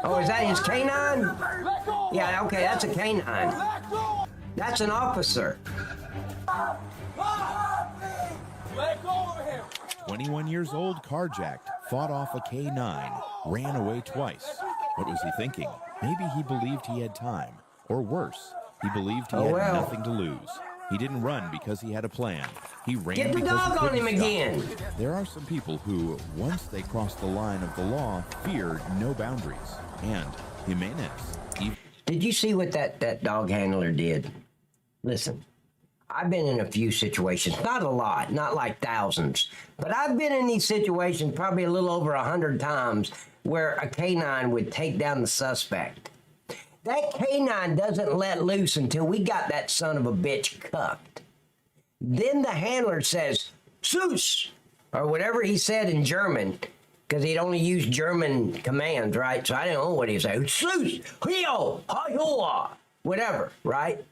Oh, is that his canine? Yeah, okay, that's a canine. That's an officer. 21 years old, carjacked, fought off a K-9, ran away twice. What was he thinking? Maybe he believed he had time. Or worse, he believed he had nothing to lose. He didn't run because he had a plan. He ran Get the because dog he on couldn't him stop. again. There are some people who, once they cross the line of the law, fear no boundaries. And Jimenez. Did you see what that dog handler did? Listen, I've been in a few situations, not a lot, not like thousands, but I've been in these situations probably a little over 100 times where a canine would take down the suspect. That canine doesn't let loose until we got that son of a bitch cuffed. Then the handler says, "Sus," or whatever he said in German, because he'd only used German commands, right? So I didn't know what he was saying. "Sus, hio, ha, whatever, right?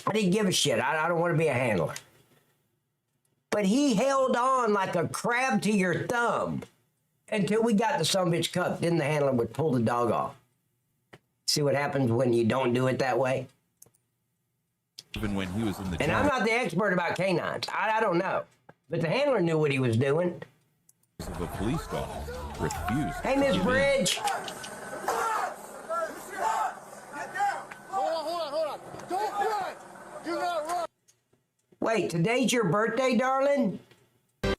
I didn't give a shit. I don't want to be a handler. But he held on like a crab to your thumb until we got the son of a bitch cuffed. Then the handler would pull the dog off. See what happens when you don't do it that way? Even when he was in the And I'm not the expert about canines. I don't know. But the handler knew what he was doing. of a police dog, refused. Hey, Miss Bridge. Hold on. Don't run. Do not run. Wait, today's your birthday, darling? Say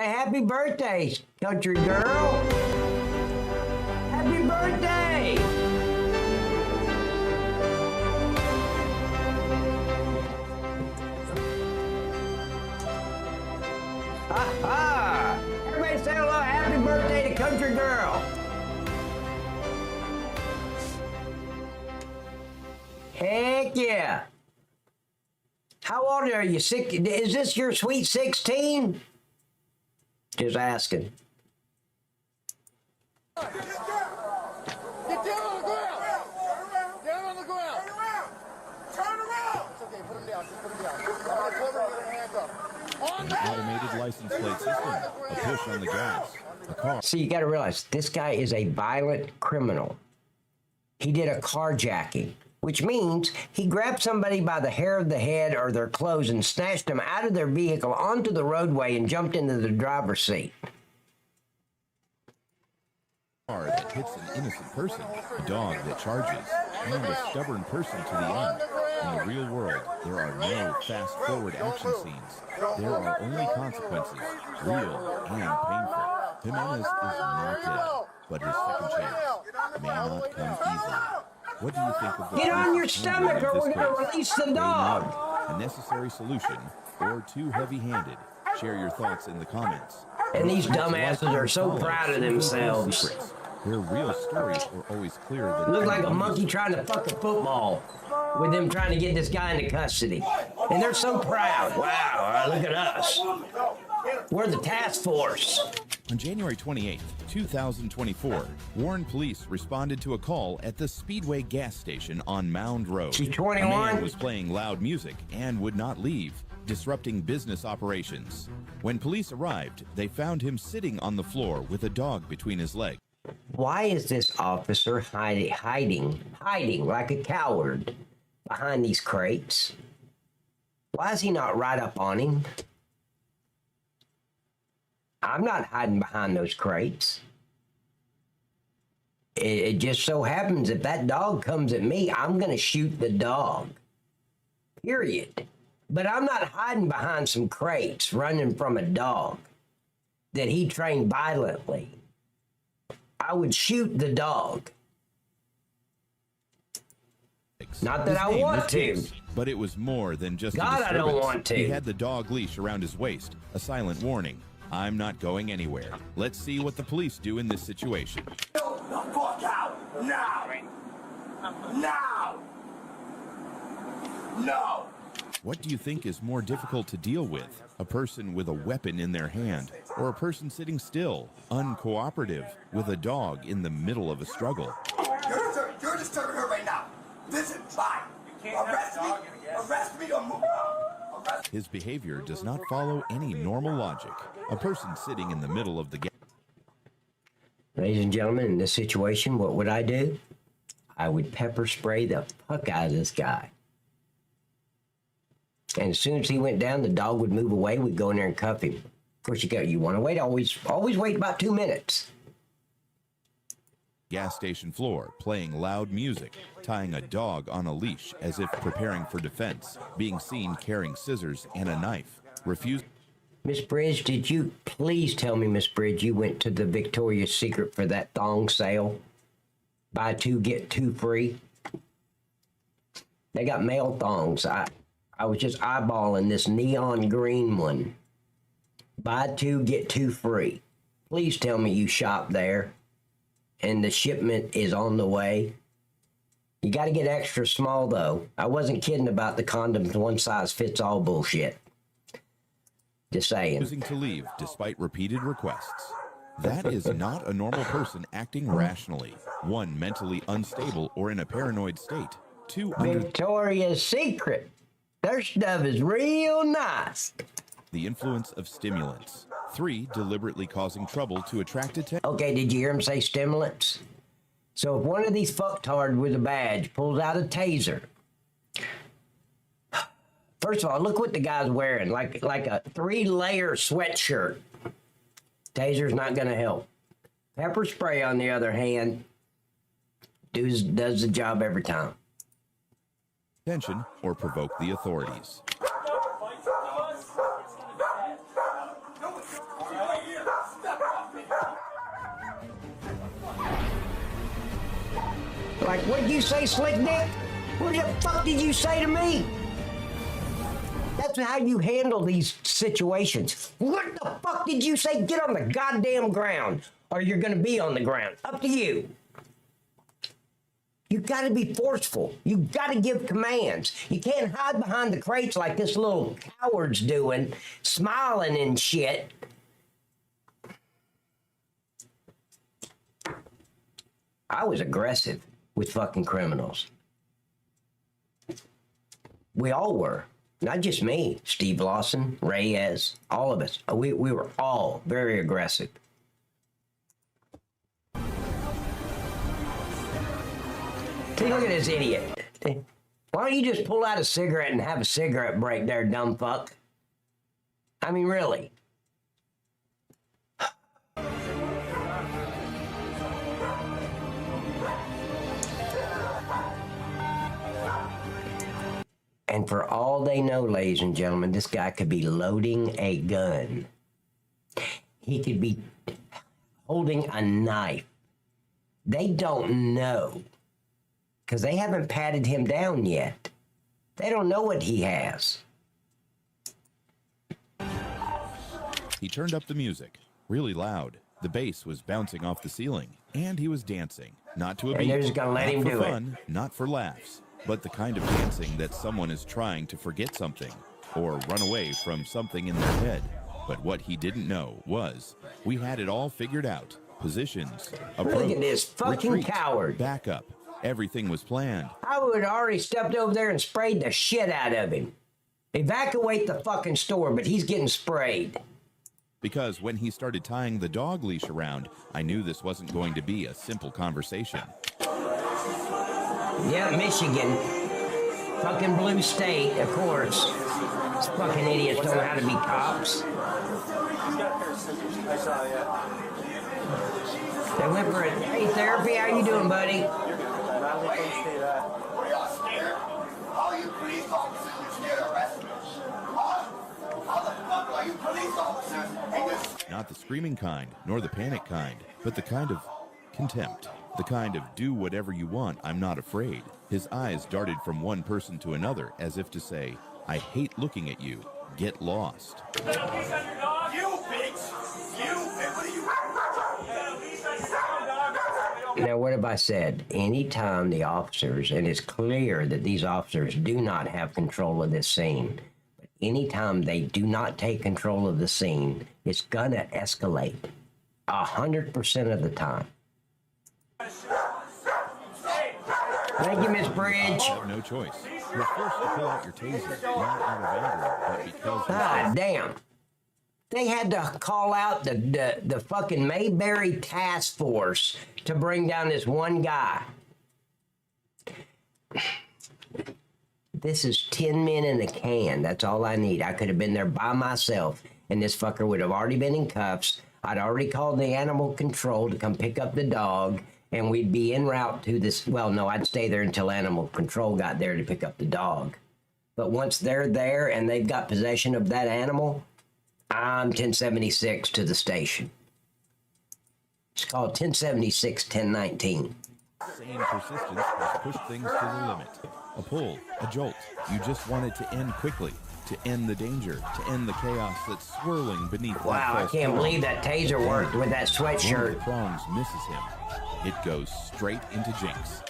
happy birthday, country girl. Happy birthday. Ha! Everybody say hello, happy birthday to country girl. Heck yeah. How old are you? Is this your sweet 16? Just asking. Get down on the ground. Down on the ground. Turn around. It's okay. Put him down. Just put him down. I'm going to cover you with a hand up. An automated license plate system, a push on the gas, a car. See, you got to realize this guy is a violent criminal. He did a carjacking, which means he grabbed somebody by the hair of the head or their clothes and snatched them out of their vehicle onto the roadway and jumped into the driver's seat. Car that hits an innocent person, a dog that charges, and a stubborn person to the end. In the real world, there are no fast-forward action scenes. There are only consequences, real and painful. Jimenez is not dead, but his second chance may not come easily. What do you think of the Get on your police stomach handling or of we're this going to case? release the Weigh dog. not a necessary solution or too heavy-handed. Share your thoughts in the comments. And these dumbasses are so proud of themselves. Secrets. Their real stories are always clearer than Look like a monkey trying to fuck a football with them trying to get this guy into custody. And they're so proud. Wow, look at us. We're the task force. On January 28, 2024, Warren police responded to a call at the Speedway gas station on Mound Road. She's A 21. man was playing loud music and would not leave, disrupting business operations. When police arrived, they found him sitting on the floor with a dog between his legs. Why is this officer hiding like a coward behind these crates? Why is he not right up on him? I'm not hiding behind those crates. It just so happens if that dog comes at me, I'm going to shoot the dog. Period. But I'm not hiding behind some crates running from a dog that he trained violently. I would shoot the dog. Not that His I name want was to. James, but it was more than just a God, I don't disturbance. want to. He had the dog leash around his waist, a silent warning. I'm not going anywhere. Let's see what the police do in this situation. Get the fuck out! Now! Now! No! What do you think is more difficult to deal with? A person with a weapon in their hand, or a person sitting still, uncooperative, with a dog in the middle of a struggle? You're disturbing her right now. Listen, bye. Arrest me or move on. His behavior does not follow any normal logic. A person sitting in the middle of the gas. Ladies and gentlemen, in this situation, what would I do? I would pepper spray the fuck out of this guy. And as soon as he went down, the dog would move away. We'd go in there and cuff him. Of course, you want to wait. Always wait about 2 minutes. Gas station floor, playing loud music, tying a dog on a leash as if preparing for defense, being seen carrying scissors and a knife, refused. Miss Bridge, did you please tell me, Miss Bridge, you went to the Victoria's Secret for that thong sale? Buy two, get two free. They got male thongs. I was just eyeballing this neon green one. Buy two, get two free. Please tell me you shop there and the shipment is on the way. You got to get extra small, though. I wasn't kidding about the condoms one-size-fits-all bullshit. Just saying. Refusing to leave despite repeated requests. That is not a normal person acting rationally. One, mentally unstable or in a paranoid state. Two, under Victoria's Secret. Their stuff is real nice. the influence of stimulants. Three, deliberately causing trouble to attract attention. Okay, did you hear him say stimulants? So if one of these fucktards with a badge pulls out a taser, first of all, look what the guy's wearing, like a 3-layer sweatshirt. Taser's not going to help. Pepper spray, on the other hand, does the job every time. Attention or provoke the authorities. Like, what did you say, Slick Dick? What the fuck did you say to me? That's how you handle these situations. What the fuck did you say? Get on the goddamn ground, or you're gonna be on the ground. Up to you. You gotta be forceful. You gotta give commands. You can't hide behind the crates like this little coward's doing, smiling and shit. I was aggressive with fucking criminals. We all were. Not just me, Steve Lawson, Reyes, all of us. We were all very aggressive. See, look at this idiot. Why don't you just pull out a cigarette and have a cigarette break there, dumb fuck? I mean, really. And for all they know, ladies and gentlemen, this guy could be loading a gun. He could be holding a knife. They don't know because they haven't patted him down yet. They don't know what he has. He turned up the music, really loud. The bass was bouncing off the ceiling, and he was dancing. Not to a beat, they're just gonna let him not for do it. fun, not for laughs, but the kind of dancing that someone is trying to forget something or run away from something in their head. But what he didn't know was we had it all figured out. Positions, approach, Look at this fucking retreat, coward. backup. Everything was planned. I would have already stepped over there and sprayed the shit out of him. Evacuate the fucking store, but he's getting sprayed. Because when he started tying the dog leash around, I knew this wasn't going to be a simple conversation. Yeah, Michigan. Fucking blue state, of course. These fucking idiots don't know how to be cops. I saw, yeah. They went for it. Hey, therapy, how you doing, buddy? Not the screaming kind, nor the panic kind, but the kind of contempt. The kind of do whatever you want, I'm not afraid. His eyes darted from one person to another as if to say, I hate looking at you. Get lost. You bitch! What are you? Now, what have I said? Anytime the officers, and it's clear that these officers do not have control of this scene, but anytime they do not take control of the scene, it's gonna escalate 100% of the time. Thank you, Miss Bridge. You have no choice. You're forced to pull out your taser, not out of anger, but because... God damn. They had to call out the fucking Mayberry task force to bring down this one guy. This is 10 men in a can. That's all I need. I could have been there by myself, and this fucker would have already been in cuffs. I'd already called the animal control to come pick up the dog, and we'd be en route to this. Well, no, I'd stay there until animal control got there to pick up the dog. But once they're there and they've got possession of that animal, I'm 1076 to the station. It's called 1076 1019. Sane persistence has pushed things to the limit. A pull, a jolt. You just want it to end quickly, to end the danger, to end the chaos that's swirling beneath that Wow, I false can't dawn. believe that taser worked with that One of sweatshirt. the prongs misses him. It goes straight into Jinx.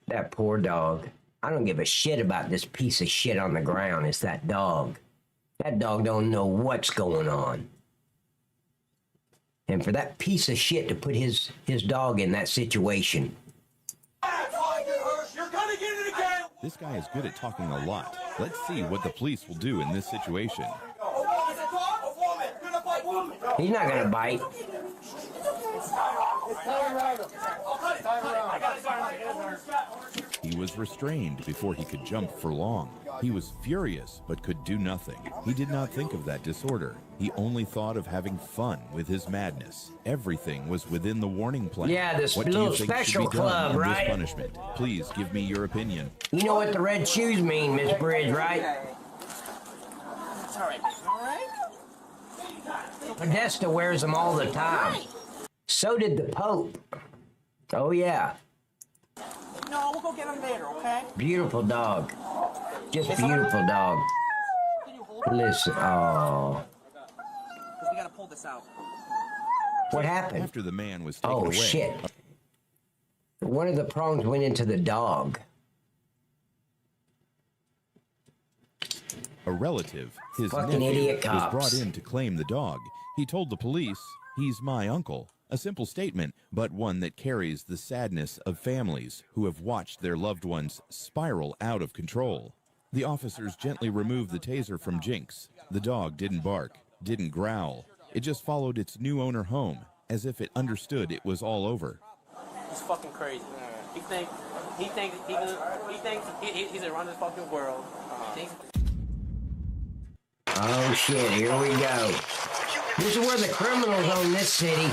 That poor dog. I don't give a shit about this piece of shit on the ground. It's that dog. That dog don't know what's going on. And for that piece of shit to put his dog in that situation. This guy is good at talking a lot. Let's see what the police will do in this situation. He's not gonna bite. He was restrained before he could jump for long. He was furious, but could do nothing. He did not think of that disorder. He only thought of having fun with his madness. Everything was within the warning plan. Yeah, this what do you little think special should be done club, in right? this punishment? Please give me your opinion. You know what the red shoes mean, Miss Bridge, right? It's all right. All right. Podesta wears them all the time. So did the Pope. Oh, yeah. No, we'll go get him later, okay? Beautiful dog. Just beautiful dog. Listen, oh. We gotta pull this out. What happened? After the man was taken Oh, away, shit. One of the prongs went into the dog. a relative, his Fucking nephew, idiot was cops. brought in to claim the dog. He told the police, "He's my uncle." A simple statement, but one that carries the sadness of families who have watched their loved ones spiral out of control. The officers gently removed the taser from Jinx. The dog didn't bark, didn't growl. It just followed its new owner home, as if it understood it was all over. He's fucking crazy. He thinks he's around this fucking world. Oh shit, here we go. This is where the criminals own this city.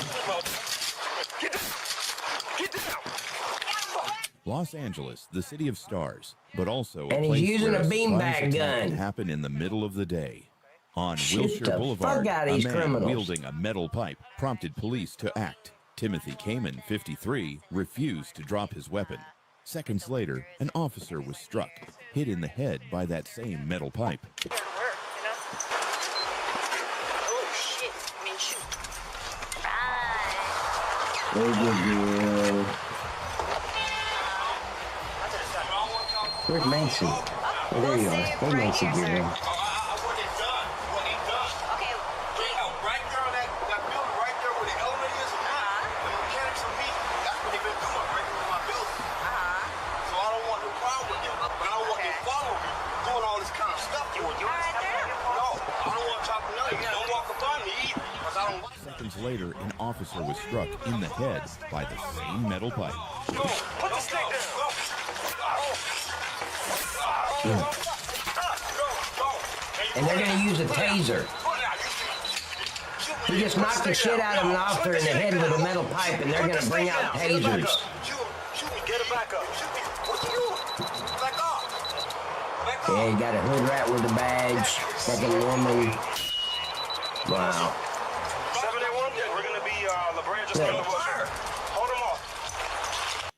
Los Angeles, the city of stars, but also And a he's place using where a beanbag surprise attack gun. can happen in the middle of the day. On Shoot Wilshire the Boulevard, fuck out of a these man criminals. wielding a metal pipe prompted police to act. Timothy Kamen, 53, refused to drop his weapon. Seconds later, an officer was struck, hit in the head by that same metal pipe. Oh shit. I mean, shoot. Where's Macy? Oh, there you are. Where's Macy Gibbon? Seconds later, an officer was struck in the head by the same metal pipe. Put the stick down. And they're gonna use a taser. He just knocked the shit out of an officer in the head with a metal pipe, and they're gonna bring out tasers. Get it back up. Back up. Yeah, you got a hood rat with a badge, second woman. Wow. 71, we're gonna be La Brea just under the bush. Hold him off.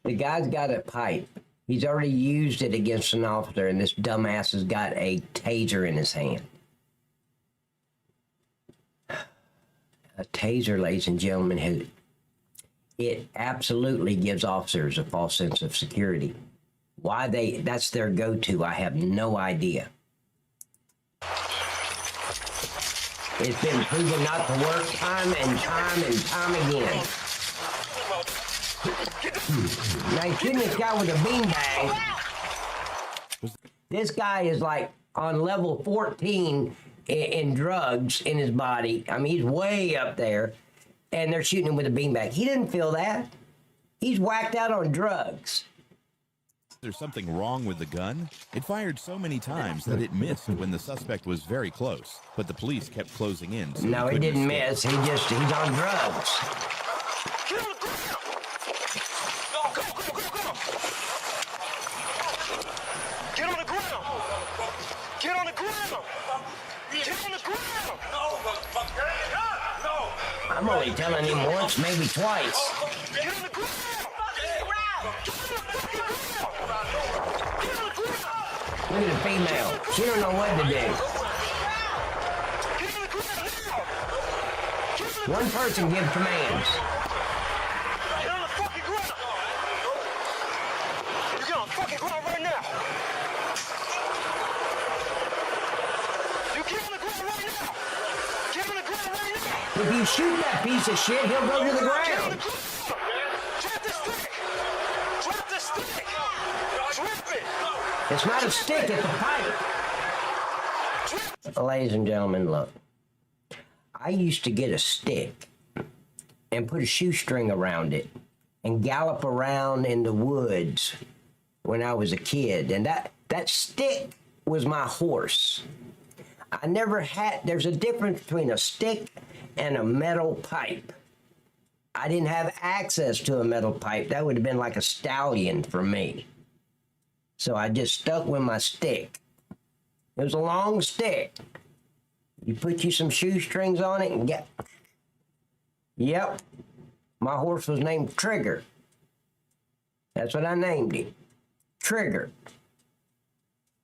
The guy's got a pipe. He's already used it against an officer, and this dumbass has got a taser in his hand. A taser, ladies and gentlemen, it absolutely gives officers a false sense of security. Why that's their go-to, I have no idea. It's been proven not to work time and time and time again. Now, he's shooting this guy with a beanbag. This guy is like on level 14 in drugs in his body. I mean, he's way up there, and they're shooting him with a beanbag. He didn't feel that. He's whacked out on drugs. There's something wrong with the gun? It fired so many times that it missed when the suspect was very close, but the police kept closing in. So no, it didn't miss. He's on drugs. Get on the ground! Get on the ground! Get on the ground! No! I'm only telling him once, maybe twice. Get on the ground! Look at the female. She don't know what to do. One person gives commands. Get on the fucking ground! You get on the fucking ground right now! You get on the ground right now! Get on the ground right now! If you shoot that piece of shit, he'll go to the ground. Drop the stick! Drop the stick! Drop it! It's not a stick, it's a pipe. Ladies and gentlemen, look. I used to get a stick and put a shoestring around it and gallop around in the woods when I was a kid. And that stick was my horse. I never had, there's a difference between a stick and a metal pipe. I didn't have access to a metal pipe. That would have been like a stallion for me. So I just stuck with my stick. It was a long stick. You put you some shoestrings on it and get... Yep. My horse was named Trigger. That's what I named him. Trigger.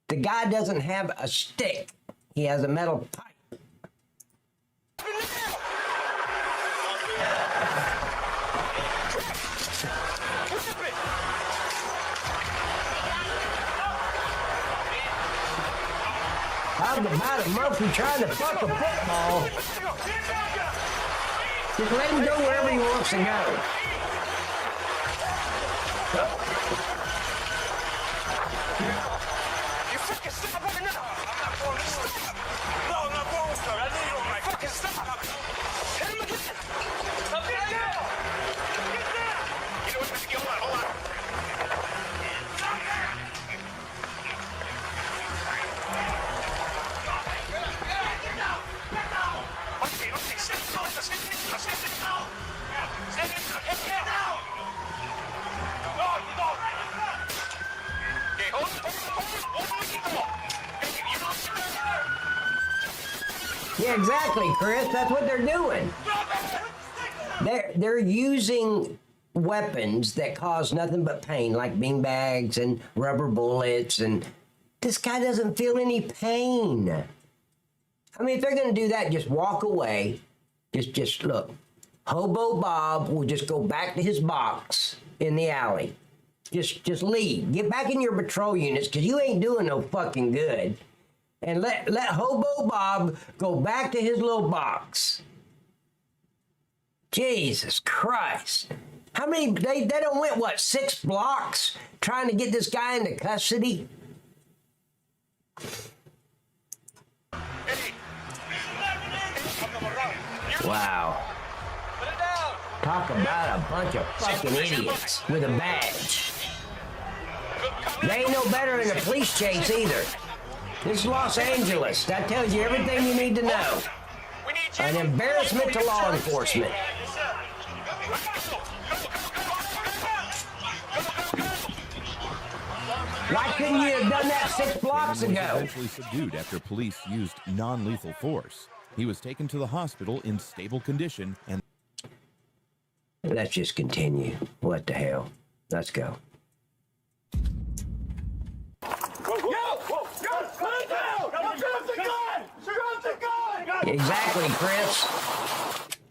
The guy doesn't have a stick. He has a metal pipe. How's about a Murphy trying to fuck a football? Just let him go wherever he wants to go. You fucking stop right now! I'm not going to stop! No, I'm not going to stop. I know you're right. Fucking stop! Hit him again! Get down! Get down! You know what? Hold on, hold on. Yeah, exactly, Chris. That's what they're doing. They're using weapons that cause nothing but pain, like beanbags and rubber bullets, and this guy doesn't feel any pain. I mean, if they're going to do that, just walk away. Just look. Hobo Bob will just go back to his box in the alley. Just leave. Get back in your patrol units, because you ain't doing no fucking good. And let Hobo Bob go back to his little box. Jesus Christ. How many, they done went, what, 6 blocks trying to get this guy into custody? Wow. Talk about a bunch of fucking idiots with a badge. They ain't no better in a police chase either. This is Los Angeles. That tells you everything you need to know. An embarrassment to law enforcement. Why couldn't you have done that 6 blocks The man ago? was eventually subdued after police used non-lethal force. He was taken to the hospital in stable condition and... Let's just continue. What the hell? Let's go. Exactly, Chris.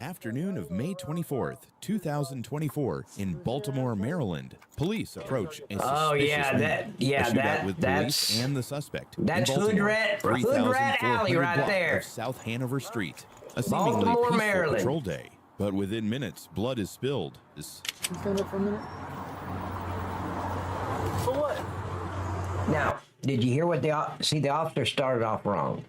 Afternoon of May 24th, 2024, in Baltimore, Maryland, police approach a suspicious Oh, yeah, man. yeah, A shootout with that's police and the suspect. that's in Baltimore, Hood Rat Alley 3,400 right block there. of South Hanover Street. A seemingly Baltimore, peaceful Maryland. patrol day, but within minutes, blood is spilled. Stand up for a minute. For what? Now, did you hear what the officer started off wrong?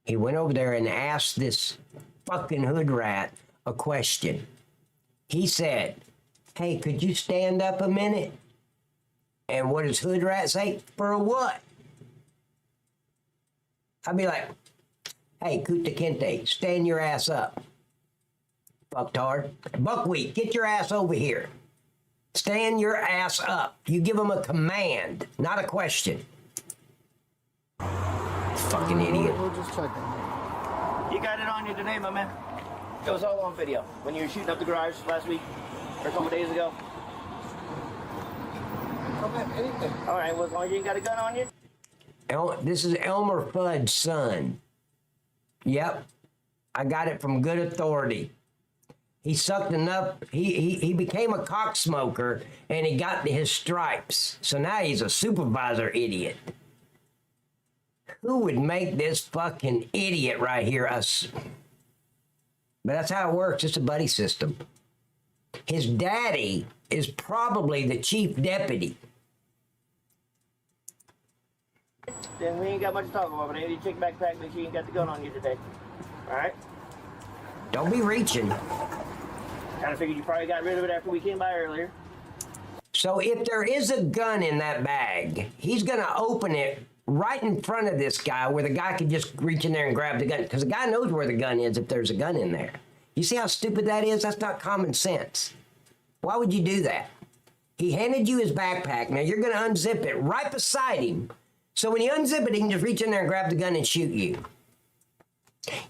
He went over there and asked this fucking hood rat a question. He said, "Hey, could you stand up a minute?" And what does hood rat say? For a what? I'd be like, "Hey, Kuta Kente, stand your ass up. Fucktard. Buckwheat, get your ass over here. Stand your ass up." You give him a command, not a question. Fucking idiot. We'll just check it. You got it on you today, my man. It was all on video when you were shooting up the garage last week or a couple days ago. Don't have anything. All right, well, as long as you ain't got a gun on you. This is Elmer Fudd's son. Yep. I got it from good authority. He sucked enough. He became a cock smoker and he got his stripes. So now he's a supervisor idiot. Who would make this fucking idiot right here us? But that's how it works. It's a buddy system. His daddy is probably the chief deputy. Then we ain't got much to talk about, but I need you to check your backpack, make sure you ain't got the gun on you today. All right? Don't be reaching. Kind of figured you probably got rid of it after we came by earlier. So if there is a gun in that bag, he's going to open it right in front of this guy where the guy could just reach in there and grab the gun. Because the guy knows where the gun is if there's a gun in there. You see how stupid that is? That's not common sense. Why would you do that? He handed you his backpack. Now you're going to unzip it right beside him. So when you unzip it, he can just reach in there and grab the gun and shoot you.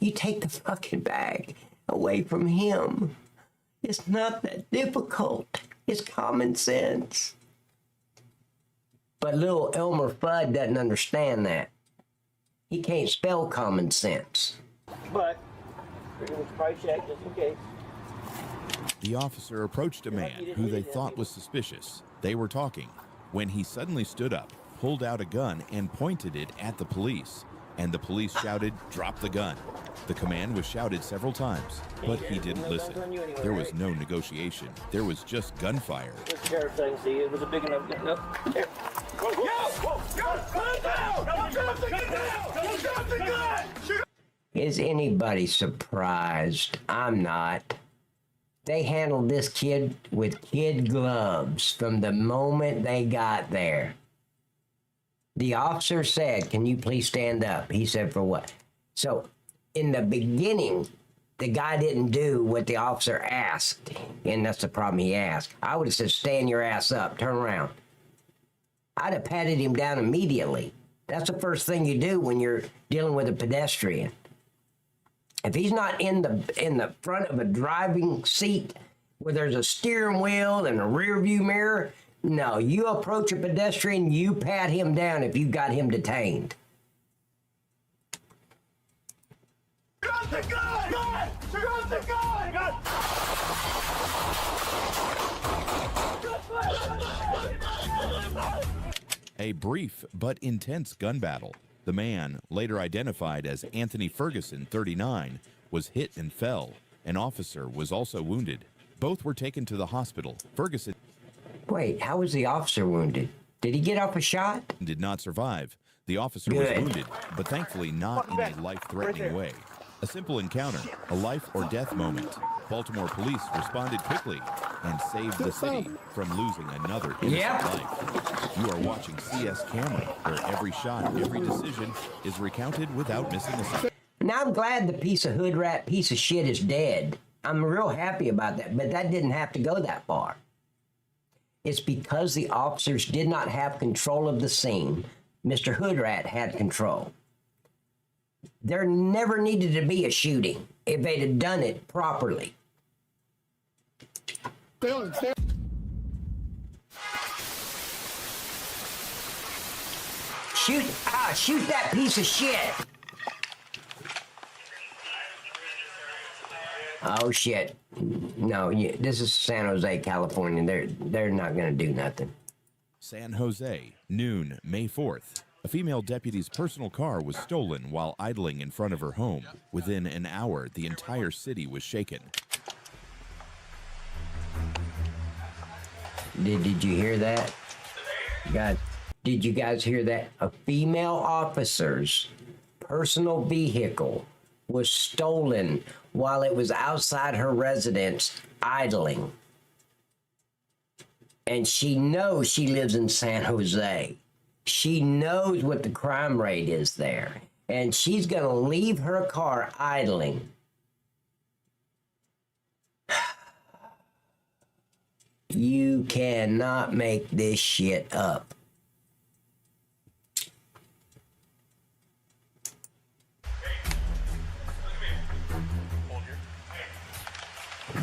You take the fucking bag away from him. It's not that difficult. It's common sense. But little Elmer Fudd doesn't understand that. He can't spell common sense. But we're going to probably check just in case. The officer approached a man who they thought was suspicious. They were talking when he suddenly stood up, pulled out a gun, and pointed it at the police. And the police shouted, "Drop the gun." The command was shouted several times, but he didn't listen. There was no negotiation. There was just gunfire. This sheriff thing, see, it was a big enough gun. Nope. Here. Is anybody surprised? I'm not. They handled this kid with kid gloves from the moment they got there. The officer said, "Can you please stand up?" He said, "For what?" So, in the beginning, the guy didn't do what the officer asked, and that's the problem he asked. I would have said, "Stand your ass up, turn around." I'd have patted him down immediately. That's the first thing you do when you're dealing with a pedestrian. If he's not in the front of a driving seat where there's a steering wheel and a rear view mirror, no, you approach a pedestrian, you pat him down if you got him detained. A brief but intense gun battle. The man, later identified as Anthony Ferguson, 39, was hit and fell. An officer was also wounded. Both were taken to the hospital. Ferguson... Wait, how was the officer wounded? Did he get off a shot? ...did not survive. The officer Good. was wounded, but thankfully not in a life-threatening way. A simple encounter, a life or death moment. Baltimore police responded quickly and saved the city from losing another innocent life. You are watching CS Camera, where every shot, every decision is recounted without missing a second. Now, I'm glad the piece of hood rat piece of shit is dead. I'm real happy about that, but that didn't have to go that far. It's because the officers did not have control of the scene. Mr. Hoodrat had control. There never needed to be a shooting if they'd have done it properly. Shoot that piece of shit. Oh shit. No, this is San Jose, California. They're not gonna do nothing. San Jose, noon, May 4th. A female deputy's personal car was stolen while idling in front of her home. Within an hour, the entire city was shaken. Did you hear that? God, did you guys hear that? A female officer's personal vehicle was stolen while it was outside her residence idling. And she knows she lives in San Jose. She knows what the crime rate is there. And she's going to leave her car idling. You cannot make this shit up.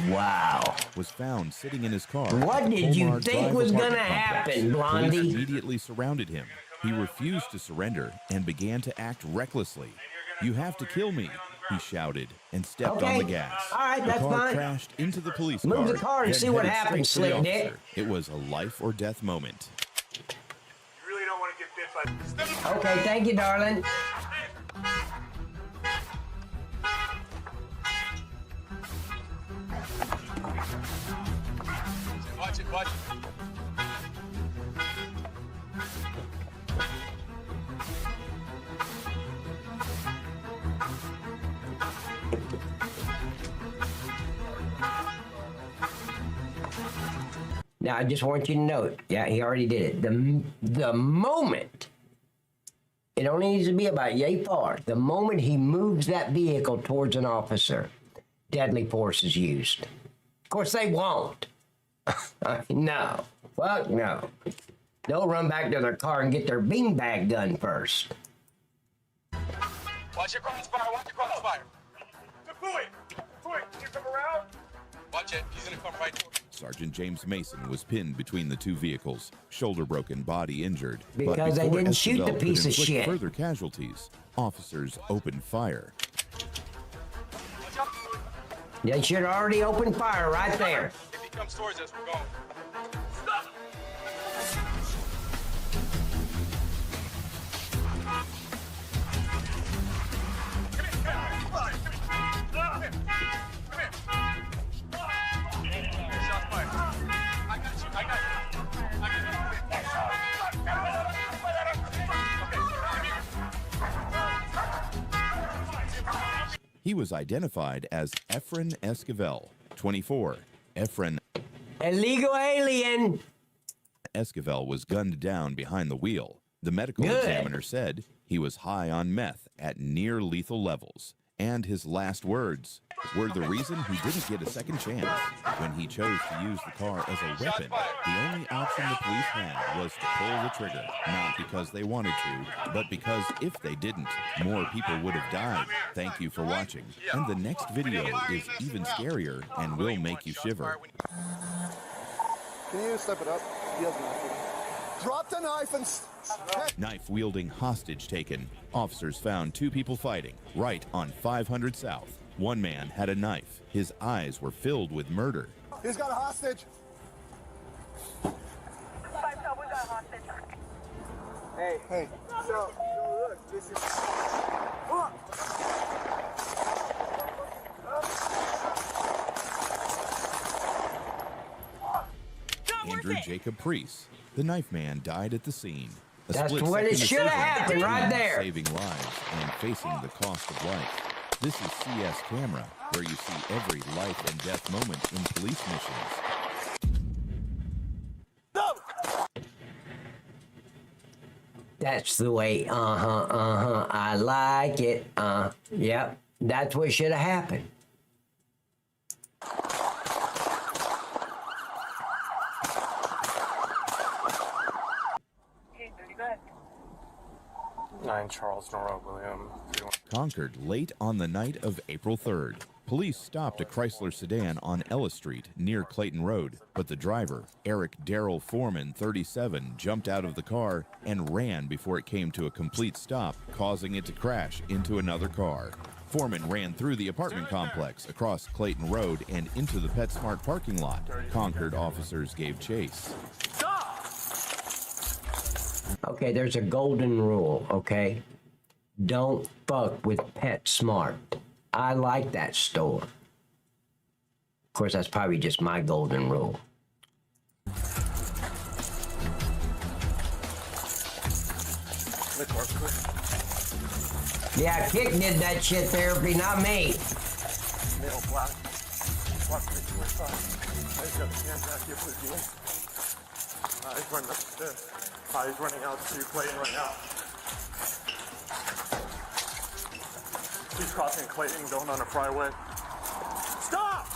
Wow. Was found sitting in his car. What did you think was going to happen, Blondie? Police immediately surrounded him. He refused to surrender and began to act recklessly. "You have to kill me," he shouted and stepped on the gas. All right, that's the car fine. crashed into the police Move car. the car and then see what headed happens, straight to the slick dick. officer. It was a life or death moment. You really don't want to get bit by... Okay, thank you, darling. Watch it, watch it. Now, I just want you to note, yeah, he already did it. The moment, it only needs to be about yay far, the moment he moves that vehicle towards an officer, deadly force is used. Of course, they won't. No. Fuck no. They'll run back to their car and get their beanbag gun first. Watch your crossfire, watch your crossfire. Fui, can you come around? Watch it, he's gonna come right towards you. Sergeant James Mason was pinned between the two vehicles, shoulder broken, body injured. Because but they before didn't shoot the Esquivel could piece of inflict shit. further casualties, officers opened fire. They should have already opened fire right there. If he comes towards us, we're going. Stop! He was identified as Efren Esquivel, 24. Efren Illegal alien. Esquivel was gunned down behind the wheel. The medical Good. examiner said he was high on meth at near lethal levels And his last words were the reason he didn't get a second chance. When he chose to use the car as a weapon, the only option the police had was to pull the trigger. Not because they wanted to, but because if they didn't, more people would have died. Thank you for watching. And the next video is even scarier and will make you shiver. Can you step it up? He has a knife. Drop the knife and... Knife-wielding hostage taken. Officers found two people fighting right on 500 South. One man had a knife. His eyes were filled with murder. He's got a hostage. 5 South, we got a hostage. Hey. So look, this is... Andrew Jacob Priest, the knife man, died at the scene. A That's split what it second should have decision happened right between there. Saving lives and facing the cost of life. This is CS Camera, where you see every life and death moment in police missions. That's the way, I like it, yep, that's what should have happened. Charles Nora William. Concord late on the night of April 3rd. Police stopped a Chrysler sedan on Ellis Street near Clayton Road, but the driver, Eric Darrell Foreman, 37, jumped out of the car and ran before it came to a complete stop, causing it to crash into another car. Foreman ran through the apartment complex, across Clayton Road, and into the PetSmart parking lot. Concord officers gave chase. Okay, there's a golden rule, okay? Don't fuck with PetSmart. I like that store. Of course, that's probably just my golden rule. Yeah, Kick did that shit therapy, not me. Middle block. Block 645. He's got the camera back here for the deal. He's running upstairs. He's running out to Clayton right now. He's crossing Clayton, going on a Fryway. Stop!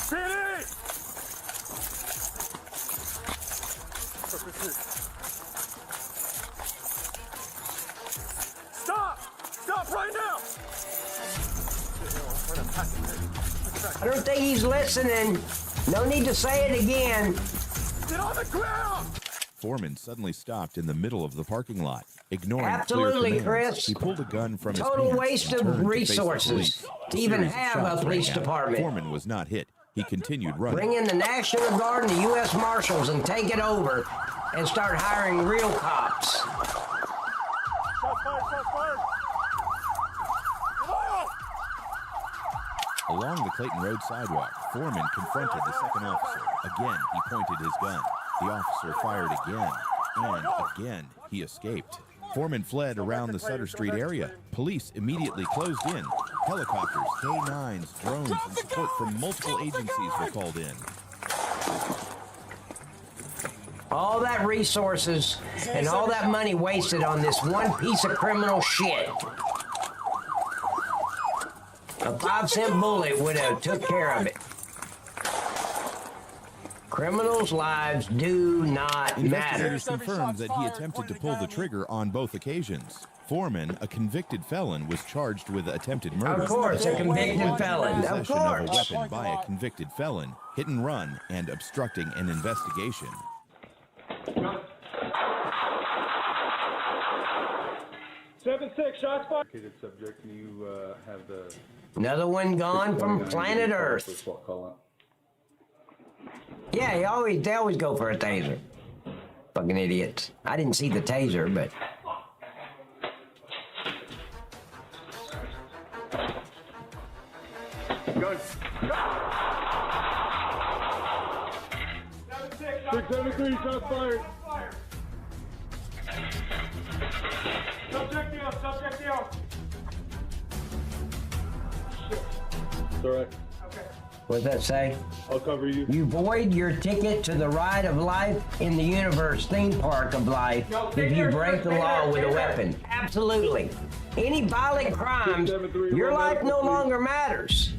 PD! Stop! Stop right now! I don't think he's listening. No need to say it again. Get on the ground! Foreman suddenly stopped in the middle of the parking lot, ignoring Absolutely, clear commands. Chris. He pulled a gun from his Total pants waste and of turned to face the resources police. to even Series of have shots a police rang out. department. Foreman was not hit. He continued running. Bring in the National Guard and the U.S. Marshals and take it over and start hiring real cops. Shot fired, shot fired! Along the Clayton Road sidewalk, Foreman confronted the second officer. Again, he pointed his gun. The officer fired again, and again, he escaped. Foreman fled around the Sutter Street area. Police immediately closed in. Helicopters, K-9s, drones, and support from multiple agencies were called in. All that resources and all that money wasted on this one piece of criminal shit. A 5-cent bullet would have took care of it. Criminals' lives do not matter. Investigators confirmed that he attempted to pull the trigger on both occasions. Foreman, a convicted felon, was charged with attempted murder. Of course, a convicted felon. Of Possession of a course. weapon by a convicted felon, hit and run, and obstructing an investigation. Shots fired. Subject, can you have the... Another one gone from planet Earth. Yeah, they always go for a taser. Fucking idiots. I didn't see the taser, but... Go. 673, shots fired. Subject down, subject down. Shit. It's all right. Okay. What's that say? I'll cover you. You void your ticket to the ride of life in the universe theme park of life if you break the law with a weapon. Absolutely. Any violent crimes, your life no longer matters.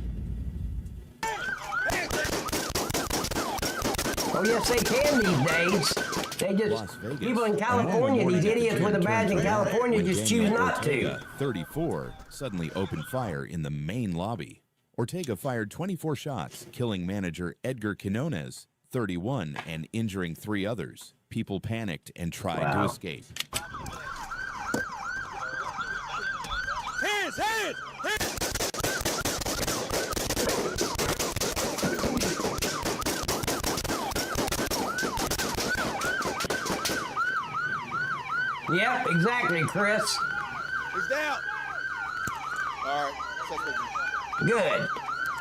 Oh yes, they can these days. They just, people in California, these idiots with a badge in California just choose not to. 34 suddenly opened fire in the main lobby. Ortega fired 24 shots, killing manager Edgar Quinones, 31, and injuring 3 others. People panicked and tried to escape. Hands, hands, hands! Yep, exactly, Chris. He's down. All right. Good.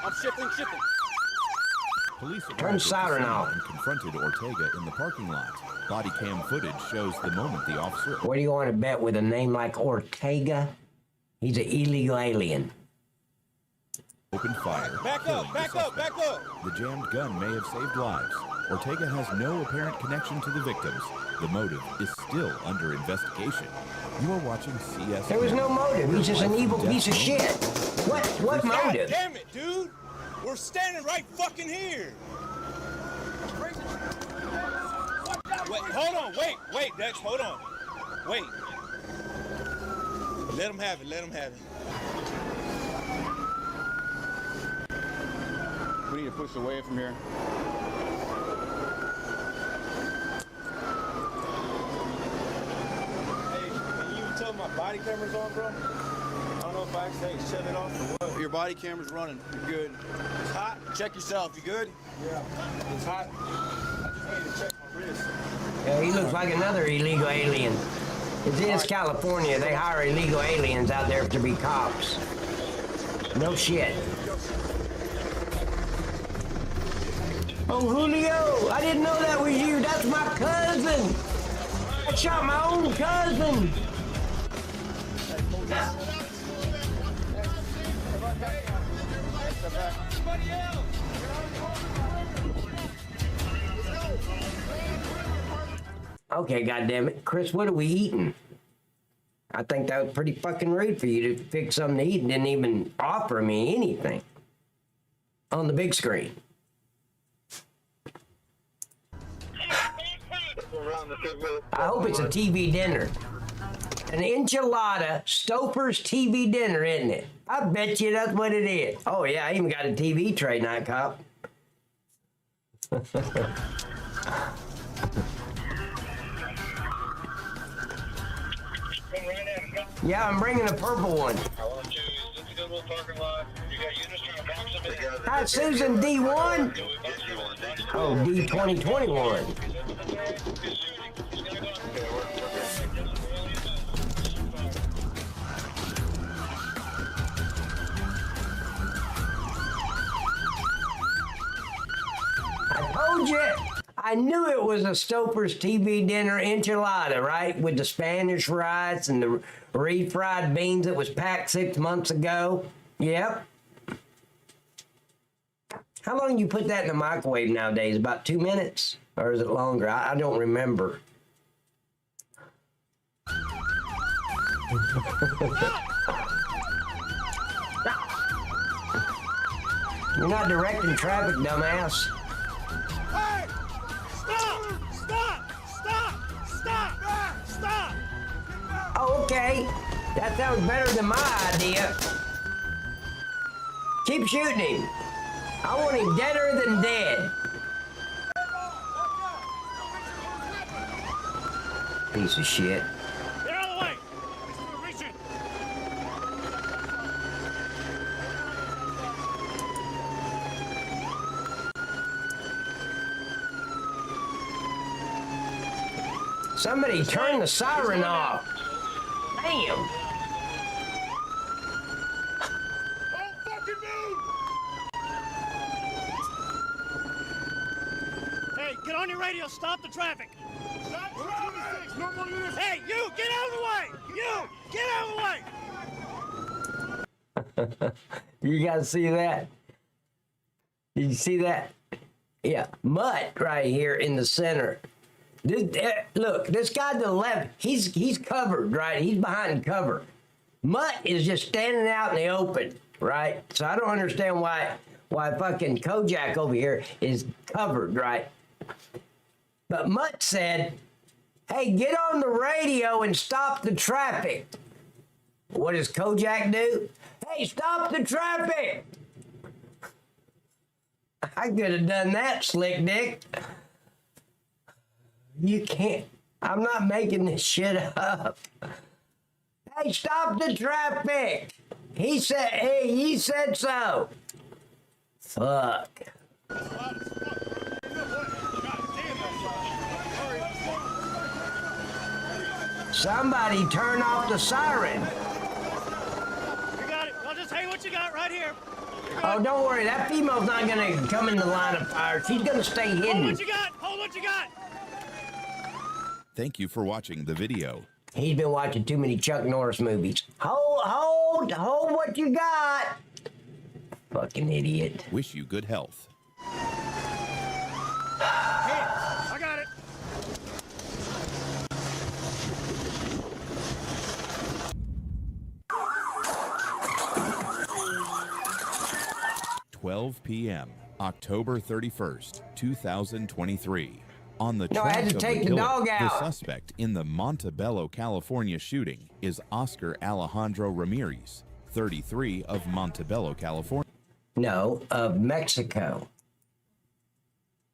I'm shifting. Police Turn the siren off. And confronted Ortega in the parking lot. Body cam footage shows the moment the officer... What do you want to bet with a name like Ortega? He's an illegal alien. Opened fire. Back up. The jammed gun may have saved lives. Ortega has no apparent connection to the victims. The motive is still under investigation. You are watching CS. There was no motive. He's just an evil piece of shit. What motive? God damn it, dude! We're standing right fucking here. Wait, hold on. Wait, Dex, hold on. Wait. Let him have it. We need to push away from here. Hey, can you tell my body camera's on, bro? I don't know if I accidentally shut it off or what. Your body camera's running. You're good. It's hot. Check yourself. You good? Yeah. It's hot. I just need to check my wrist. Yeah, he looks like another illegal alien. It is California. They hire illegal aliens out there to be cops. No shit. Oh, Julio, I didn't know that was you. That's my cousin. I shot my own cousin. Okay, goddammit. Chris, what are we eating? I think that was pretty fucking rude for you to pick something to eat and didn't even offer me anything on the big screen. I hope it's a TV dinner. An enchilada, Stouffer's TV dinner, isn't it? I bet you that's what it is. Oh yeah, I even got a TV tray, Night Cop. Yeah, I'm bringing a purple one. Hi, Susan, D1? Oh, D2021. I told you. I knew it was a Stouffer's TV dinner enchilada, right? With the Spanish rice and the refried beans that was packed 6 months ago. Yep. How long you put that in the microwave nowadays? About 2 minutes? Or is it longer? I don't remember. You're not directing traffic, dumbass. Hey! Stop! Oh, okay. That sounds better than my idea. Keep shooting him. I want him deader than dead. Piece of shit. Get out of the way! Somebody turn the siren off. Damn. Don't fucking move! Hey, get on your radio. Stop the traffic. Stop traffic! No more units. Hey, you, get out of the way! You, get out of the way! You guys see that? Did you see that? Yeah, Mutt right here in the center. Look, this guy to the left, he's covered, right? He's behind cover. Mutt is just standing out in the open, right? So I don't understand why fucking Kojak over here is covered, right? But Mutt said, hey, get on the radio and stop the traffic. What does Kojak do? Hey, stop the traffic! I could have done that, Slick Dick. You can't. I'm not making this shit up. Hey, stop the traffic! He said so. Fuck. Somebody turn off the siren. You got it. I'll just tell you what you got right here. Oh, don't worry. That female's not going to come in the line of fire. She's going to stay hidden. Hold what you got. Hold what you got. Thank you for watching the video. He's been watching too many Chuck Norris movies. Hold what you got. Fucking idiot. Wish you good health. I got it. (12 p.m. October 31st, 2023). On the No, I had track to of take the the killer, dog the out. suspect in the Montebello, California shooting is Oscar Alejandro Ramirez, 33, of Montebello, California. No, of Mexico.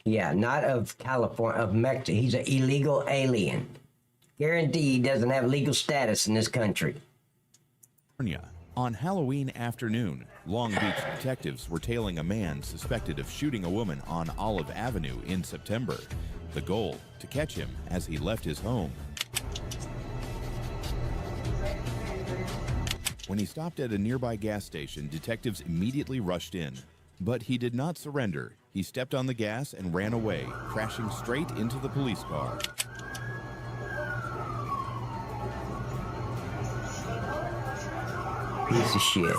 Yeah, not of California, of Mexico. He's an illegal alien. Guarantee he doesn't have legal status in this country. On Halloween afternoon, Long Beach detectives were tailing a man suspected of shooting a woman on Olive Avenue in September. The goal, to catch him as he left his home. When he stopped at a nearby gas station, detectives immediately rushed in. But he did not surrender. He stepped on the gas and ran away, crashing straight into the police car. Piece of shit.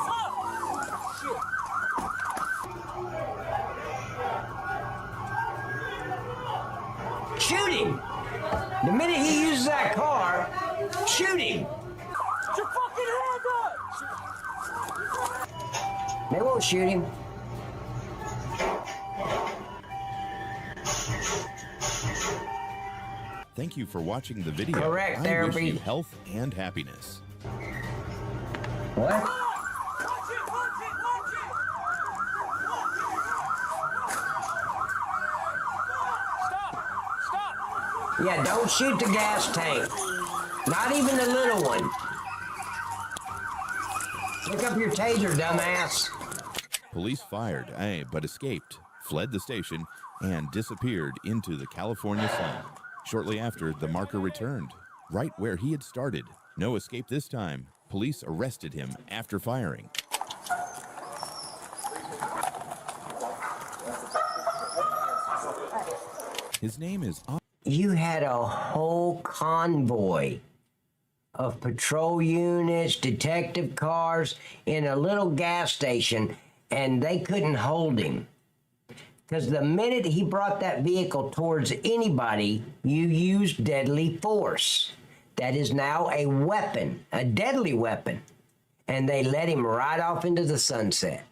Shoot him! The minute he uses that car, shoot him! Get your fucking hands up! They won't shoot him. Thank you for watching the video. Correct, I therapy. wish you health and happiness. What? Yeah, don't shoot the gas tank. Not even the little one. Pick up your taser, dumbass. Police fired, but escaped, fled the station, and disappeared into the California sun. Shortly after, the marker returned, right where he had started. No escape this time. Police arrested him after firing. His name is... You had a whole convoy of patrol units, detective cars in a little gas station, and they couldn't hold him. Because the minute he brought that vehicle towards anybody, you used deadly force. That is now a weapon, a deadly weapon. And they let him right off into the sunset.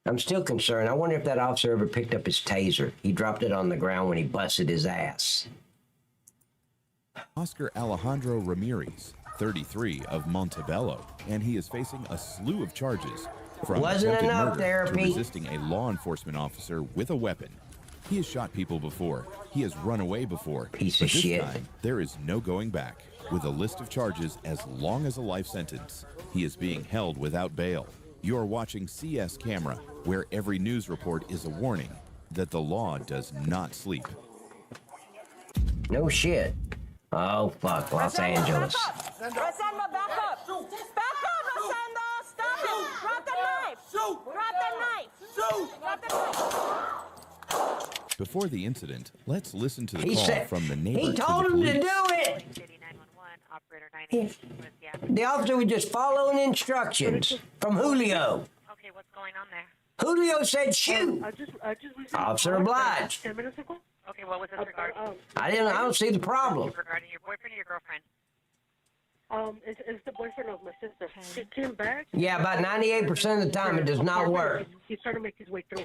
I'm still concerned. I wonder if that officer ever picked up his taser. He dropped it on the ground when he busted his ass. Oscar Alejandro Ramirez, 33, of Montebello, and he is facing a slew of charges from Wasn't attempted enough murder therapy. to resisting a law enforcement officer with a weapon. He has shot people before. He has run away before. Piece but of this shit. time, there is no going back. With a list of charges as long as a life sentence, he is being held without bail. You're watching CS Camera, where every news report is a warning that the law does not sleep. No shit. Oh, fuck, Los Angeles. Rosendo, back up. Back up, Rosendo. Stop it. Drop the knife. Shoot. Drop the knife. Shoot. Drop the knife. Before the incident, let's listen to the He call said- from the neighbor he to told the him to police. do it. The officer was just following instructions from Julio. Okay, what's going on there? Julio said shoot. I just received Officer a call obliged. 10 minutes ago. Okay, what was this regarding? I don't see the problem. Regarding your boyfriend or your girlfriend? It's the boyfriend of my sister. He came back. Yeah, about 98% of the time it does not work. He's trying to make his way through.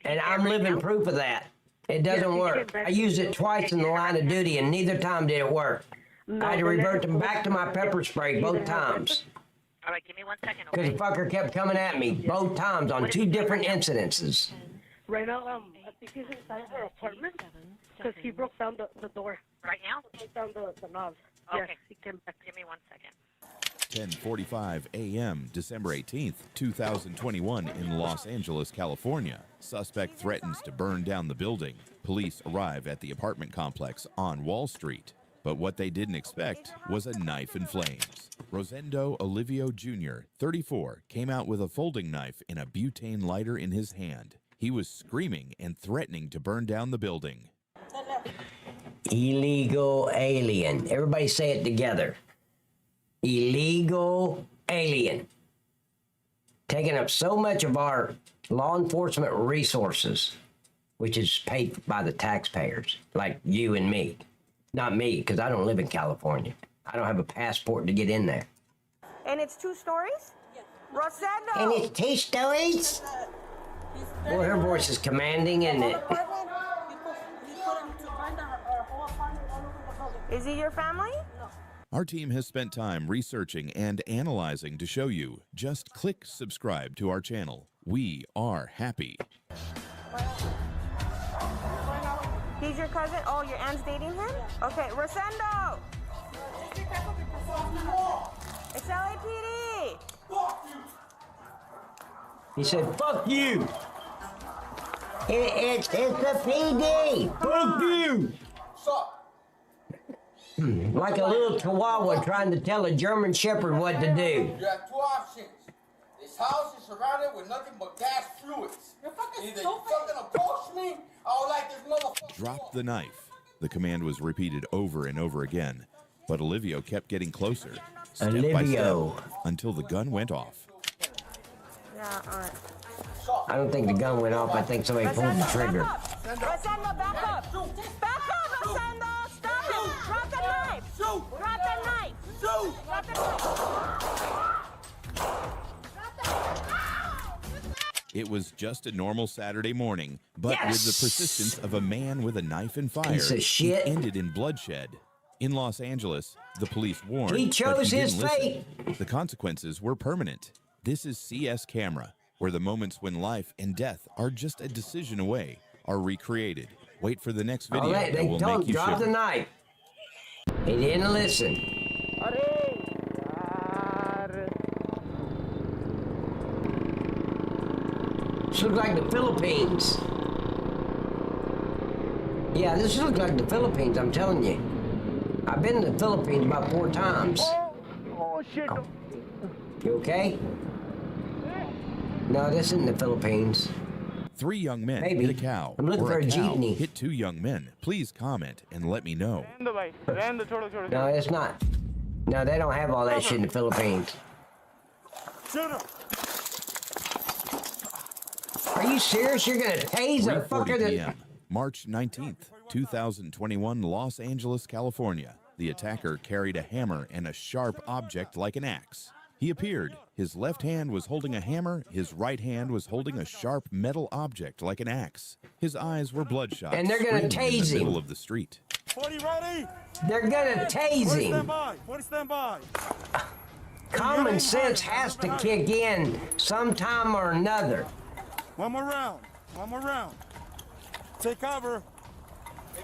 And I'm living proof of that. It doesn't work. I used it twice in the line of duty, and neither time did it work. I had to revert them back to my pepper spray both times. All right, give me 1 second, Because the fucker kept coming at me both times on 2 different incidences. Right now, I think he's inside her apartment because he broke down the door. Right now? Broke down the knobs. Okay. Yes, he came back. Give me 1 second. 10:45 a.m., December 18th, 2021 in Los Angeles, California. Suspect threatens to burn down the building. Police arrive at the apartment complex on Wall Street. But what they didn't expect was a knife in flames. Rosendo Olivio Jr., 34, came out with a folding knife and a butane lighter in his hand. He was screaming and threatening to burn down the building. Illegal alien. Everybody say it together. Illegal alien. Taking up so much of our law enforcement resources, which is paid by the taxpayers, like you and me. Not me, because I don't live in California. I don't have a passport to get in there. And it's 2 stories? Yes. Rosendo! And it's 2 stories? Well, her voice is commanding, isn't it? Is he your family? Our team has spent time researching and analyzing to show you. Just click subscribe to our channel. We are happy. He's your cousin? Oh, your aunt's dating him? Okay, Rosendo! It's LAPD! He said, fuck you! It's the PD! Fuck you! Like a little chihuahua trying to tell a German shepherd what to do. You have 2 options. This house is surrounded with nothing but gas fluids. Either you fucking approach me, or like this motherfucker. Drop the knife. The command was repeated over and over again, but Olivio kept getting closer, step by step, until the gun went off. Yeah, alright. I don't think the gun went off. I think somebody pulled the trigger. Rosendo, back up! Back up, Rosendo! Stop it! Drop the knife! Drop the knife! Drop the knife! It was just a normal Saturday morning, but with the persistence of a man with a knife and fire, Piece of shit. it ended in bloodshed. In Los Angeles, the police warned, He chose but he his didn't fate. listen. The consequences were permanent. This is CS Camera, where the moments when life and death are just a decision away are recreated. Wait for the next video All right, that they will don't make you drop shiver. the knife. He didn't listen. This looks like the Philippines. Yeah, this looks like the Philippines, I'm telling you. I've been to the Philippines about 4 times. Oh, shit. Oh. You okay? No, this isn't the Philippines. 3 young men Maybe. hit a cow. I'm looking or for a cow jeepney. hit 2 young men. Please comment and let me know. No, it's not. No, they don't have all that shit in the Philippines. Shoot him! Are you serious? You're gonna tase a 3:40 fucker that... p.m. March 19th, 2021, Los Angeles, California. The attacker carried a hammer and a sharp object like an axe. He appeared. His left hand was holding a hammer. His right hand was holding a sharp metal object like an axe. His eyes were bloodshot. And they're gonna screaming in tase the him. middle of the street. 40 ready! They're gonna tase 40 him. stand by! 40 stand by! Common sense has to kick in sometime or another. One more round. One more round. Take cover.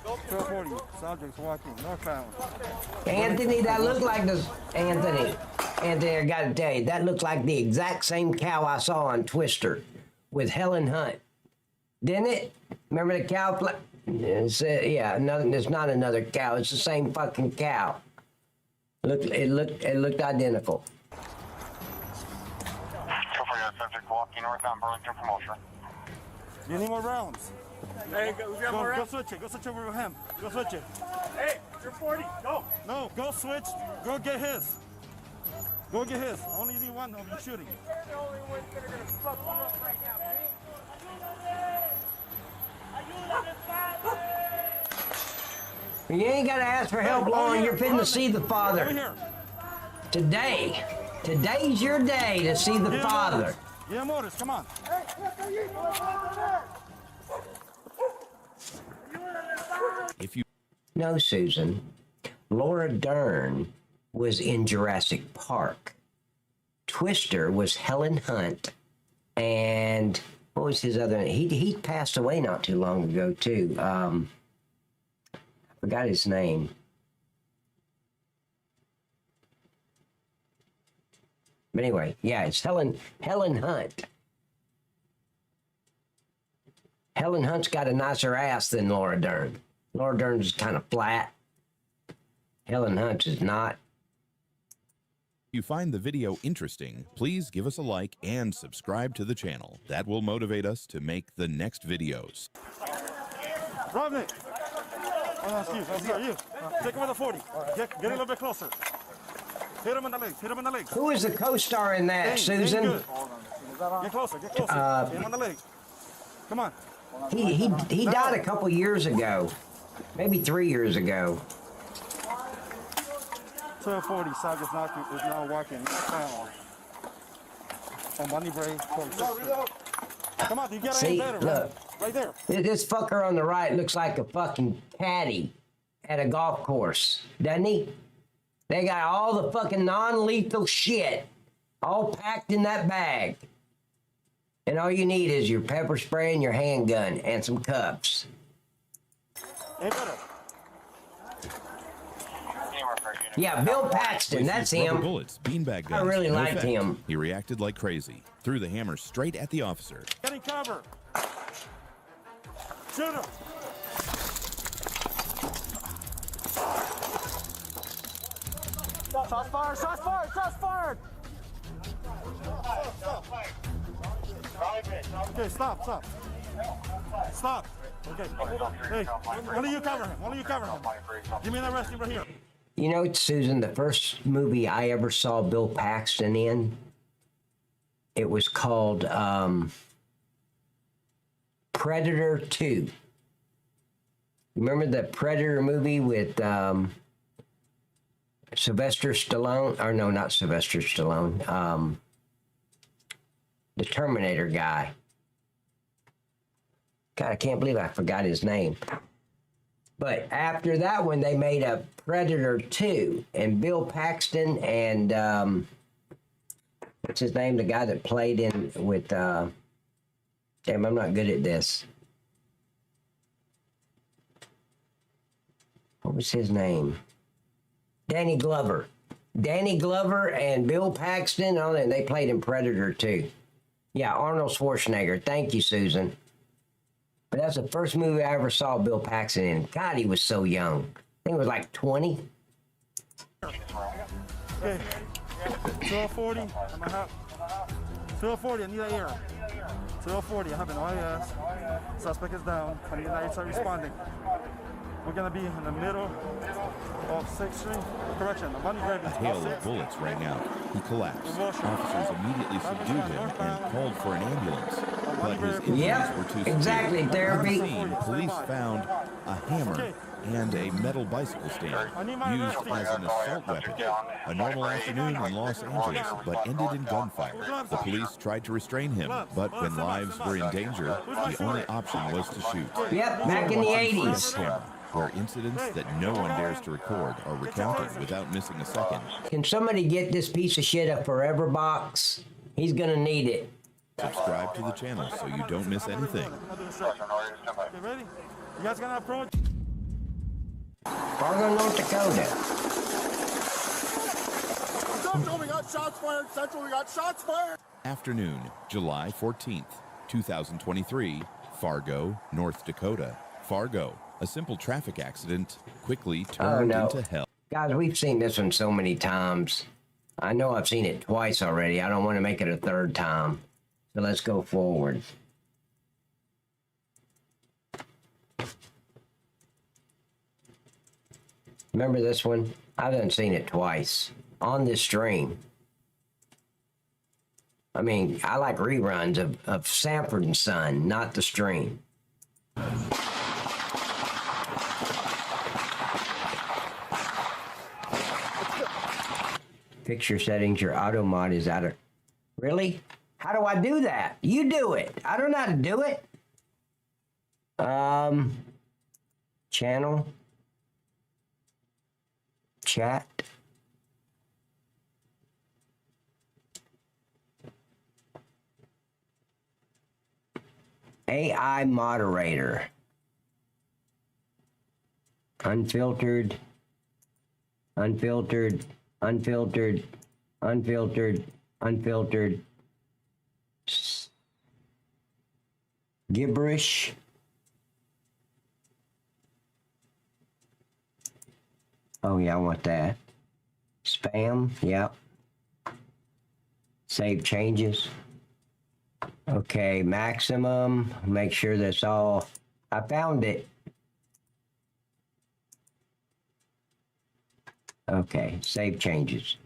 1240. Subjects walking northbound. Anthony, that looked like this. Anthony, I gotta tell you, that looked like the exact same cow I saw on Twister with Helen Hunt. Didn't it? Remember the cow? Yeah, it's not another cow. It's the same fucking cow. It looked identical. Subject walking northbound Burlington from Ultra. You need more rounds. Hey, go switch it. Go switch over with him. Go switch it. Hey, you're 40. Go. No, go switch. Go get his. Go get his. I only need one of you shooting. You ain't gotta ask for help long. You're fitting to see the Over Father. here. Today's your day to see the Father. Yeah, motors, come on. If you No, Susan. Laura Dern was in Jurassic Park. Twister was Helen Hunt. And what was his other name? He passed away not too long ago, too. I forgot his name. But anyway, yeah, it's Helen Hunt. Helen Hunt's got a nicer ass than Laura Dern. Laura Dern's kind of flat. Helen Hunt is not. If you find the video interesting, please give us a like and subscribe to the channel. That will motivate us to make the next videos. Rodney. Oh, no, excuse you. Take him with a 40. Get a little bit closer. Hit him in the legs. Hit him in the legs. Who is the co-star in that, Susan? Good. Get closer. Get closer. Hit him on the legs. Come on. He died a couple years ago. Maybe 3 years ago. 1240. Sag is not walking. On Bunny Bray. Come on, you get See, better. look. Right there. This fucker on the right looks like a fucking caddy at a golf course, doesn't he? They got all the fucking non-lethal shit all packed in that bag. And all you need is your pepper spray and your handgun and some cuffs. Hey, better. Yeah, Bill Paxton, that's Rubber him. Bullets, beanbag guns. I really no liked effect. him. He reacted like crazy, threw the hammer straight at the officer. Getting cover. Shoot him. Shots fired. Shots fired. Shots fired. Okay, stop. Stop. Okay. Hey, one of you cover him. Give me the rescue right here. You know, Susan, the first movie I ever saw Bill Paxton in, it was called Predator 2. Remember the Predator movie with Sylvester Stallone? Or no, not Sylvester Stallone. The Terminator guy. God, I can't believe I forgot his name. But after that one, they made a Predator 2. And Bill Paxton and, what's his name? The guy that played in with, damn, I'm not good at this. What was his name? Danny Glover. Danny Glover and Bill Paxton, and they played in Predator 2. Yeah, Arnold Schwarzenegger. Thank you, Susan. But that's the first movie I ever saw Bill Paxton in. God, he was so young. I think he was like 20. Okay. 1240. I'm gonna have 1240. I need an air. 1240. I have an OIS. Suspect is down. I need an IHR responding. We're gonna be in the middle of 6th Street. Correction. The money grab A is hail of bullets rang out. He collapsed. Officers immediately subdued him and called for an ambulance. But his injuries were too severe. Exactly, therapy. On the scene, police found a hammer and a metal bicycle stand used as an assault weapon. A normal afternoon in Los Angeles, but ended in gunfire. The police tried to restrain him, but when lives were in danger, the only option was to shoot. Yep, back in the 80s. Where incidents that no one dares to record are recounted without missing a second. Can somebody get this piece of shit a Forever box? He's gonna need it. Subscribe to the channel so you don't miss anything. You ready? You guys gonna approach? Fargo, North Dakota. Central, we got shots fired. Central, we got shots fired. Afternoon, July 14th, 2023, Fargo, North Dakota. Fargo, a simple traffic accident quickly turned into hell. Guys, we've seen this one so many times. I know I've seen it twice already. I don't want to make it a third time. So let's go forward. Remember this one? I haven't seen it twice on this stream. I mean, I like reruns of Sanford and Son, not the stream. Picture settings, your auto mod is out of... Really? How do I do that? You do it. I don't know how to do it. Channel. Chat. AI moderator. Unfiltered. Unfiltered. Unfiltered. Unfiltered. Unfiltered. Gibberish. Oh yeah, I want that. Spam, yep. Save changes. Okay, maximum. Make sure that's all. I found it. Okay, save changes.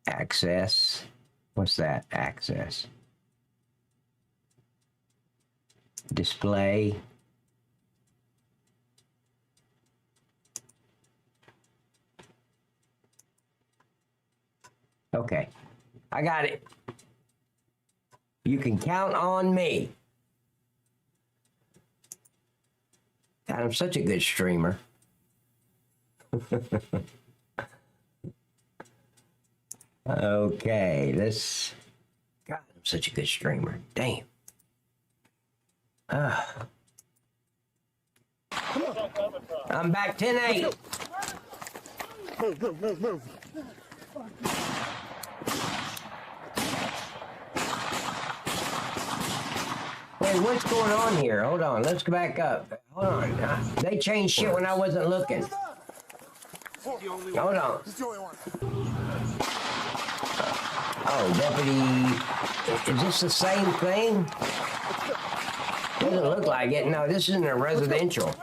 Access. What's that? Access. Display. Okay, I got it. You can count on me. God, I'm such a good streamer. Okay, let's... God, I'm such a good streamer. Damn. I'm back 10-8. Move, move, move, move. Hey, what's going on here? Hold on, let's go back up. Hold on. They changed shit when I wasn't looking. Hold on. Oh, deputy. Is this the same thing? Doesn't look like it. No, this isn't a residential.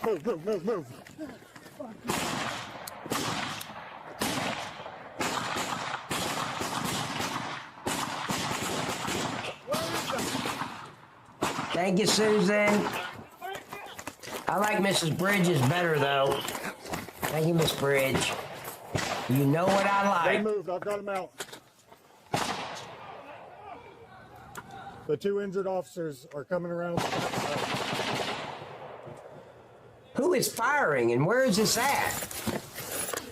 Move, move, move, move. Thank you, Susan. I like Mrs. Bridges better, though. Thank you, Miss Bridge. You know what I like. They moved. I've got them out. The two injured officers are coming around. Who is firing and where is this at?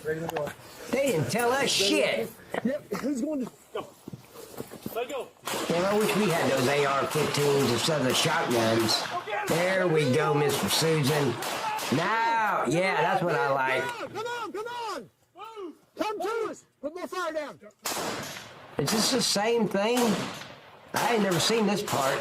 Right in the door. They didn't tell us shit. Yep, who's going to go? Let go. Well, I wish we had those AR-15s instead of the shotguns. There we go, Mr. Susan. Now, yeah, that's what I like. Come on, come on! Come to us! Put more fire down! Is this the same thing? I ain't never seen this part.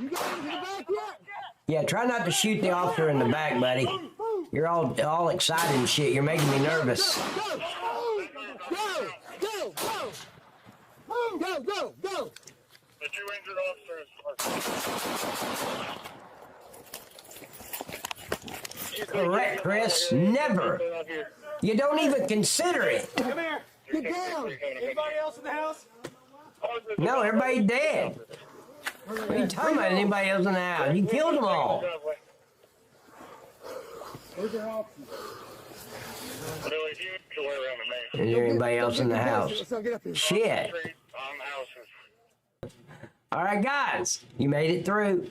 You got into the back yet? Yeah, try not to shoot the officer in the back, buddy. You're all excited and shit. You're making me nervous. Go! Go! Go! Go! Go! Go! Go! The two injured officers are... Correct, Chris. Never. You don't even consider it. Come here. Get down. Anybody else in the house? No, everybody's dead. What are you talking about? Anybody else in the house? You killed them all. Where's your options? Is there anybody else in the house? Shit. All right, guys. You made it through.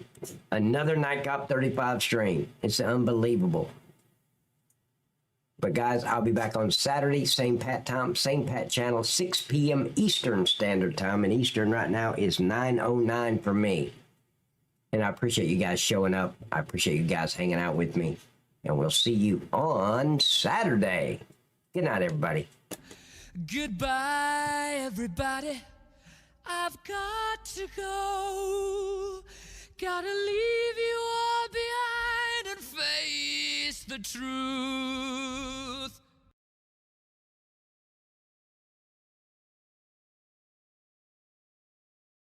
Another Night Cop 35 stream. It's unbelievable. But guys, I'll be back on Saturday, same Pat time, same Pat channel, 6 p.m. Eastern Standard Time. And Eastern right now is 9:09 for me. And I appreciate you guys showing up. I appreciate you guys hanging out with me. And we'll see you on Saturday. Good night, everybody. Goodbye, everybody. I've got to go. Gotta leave you all behind and face the truth.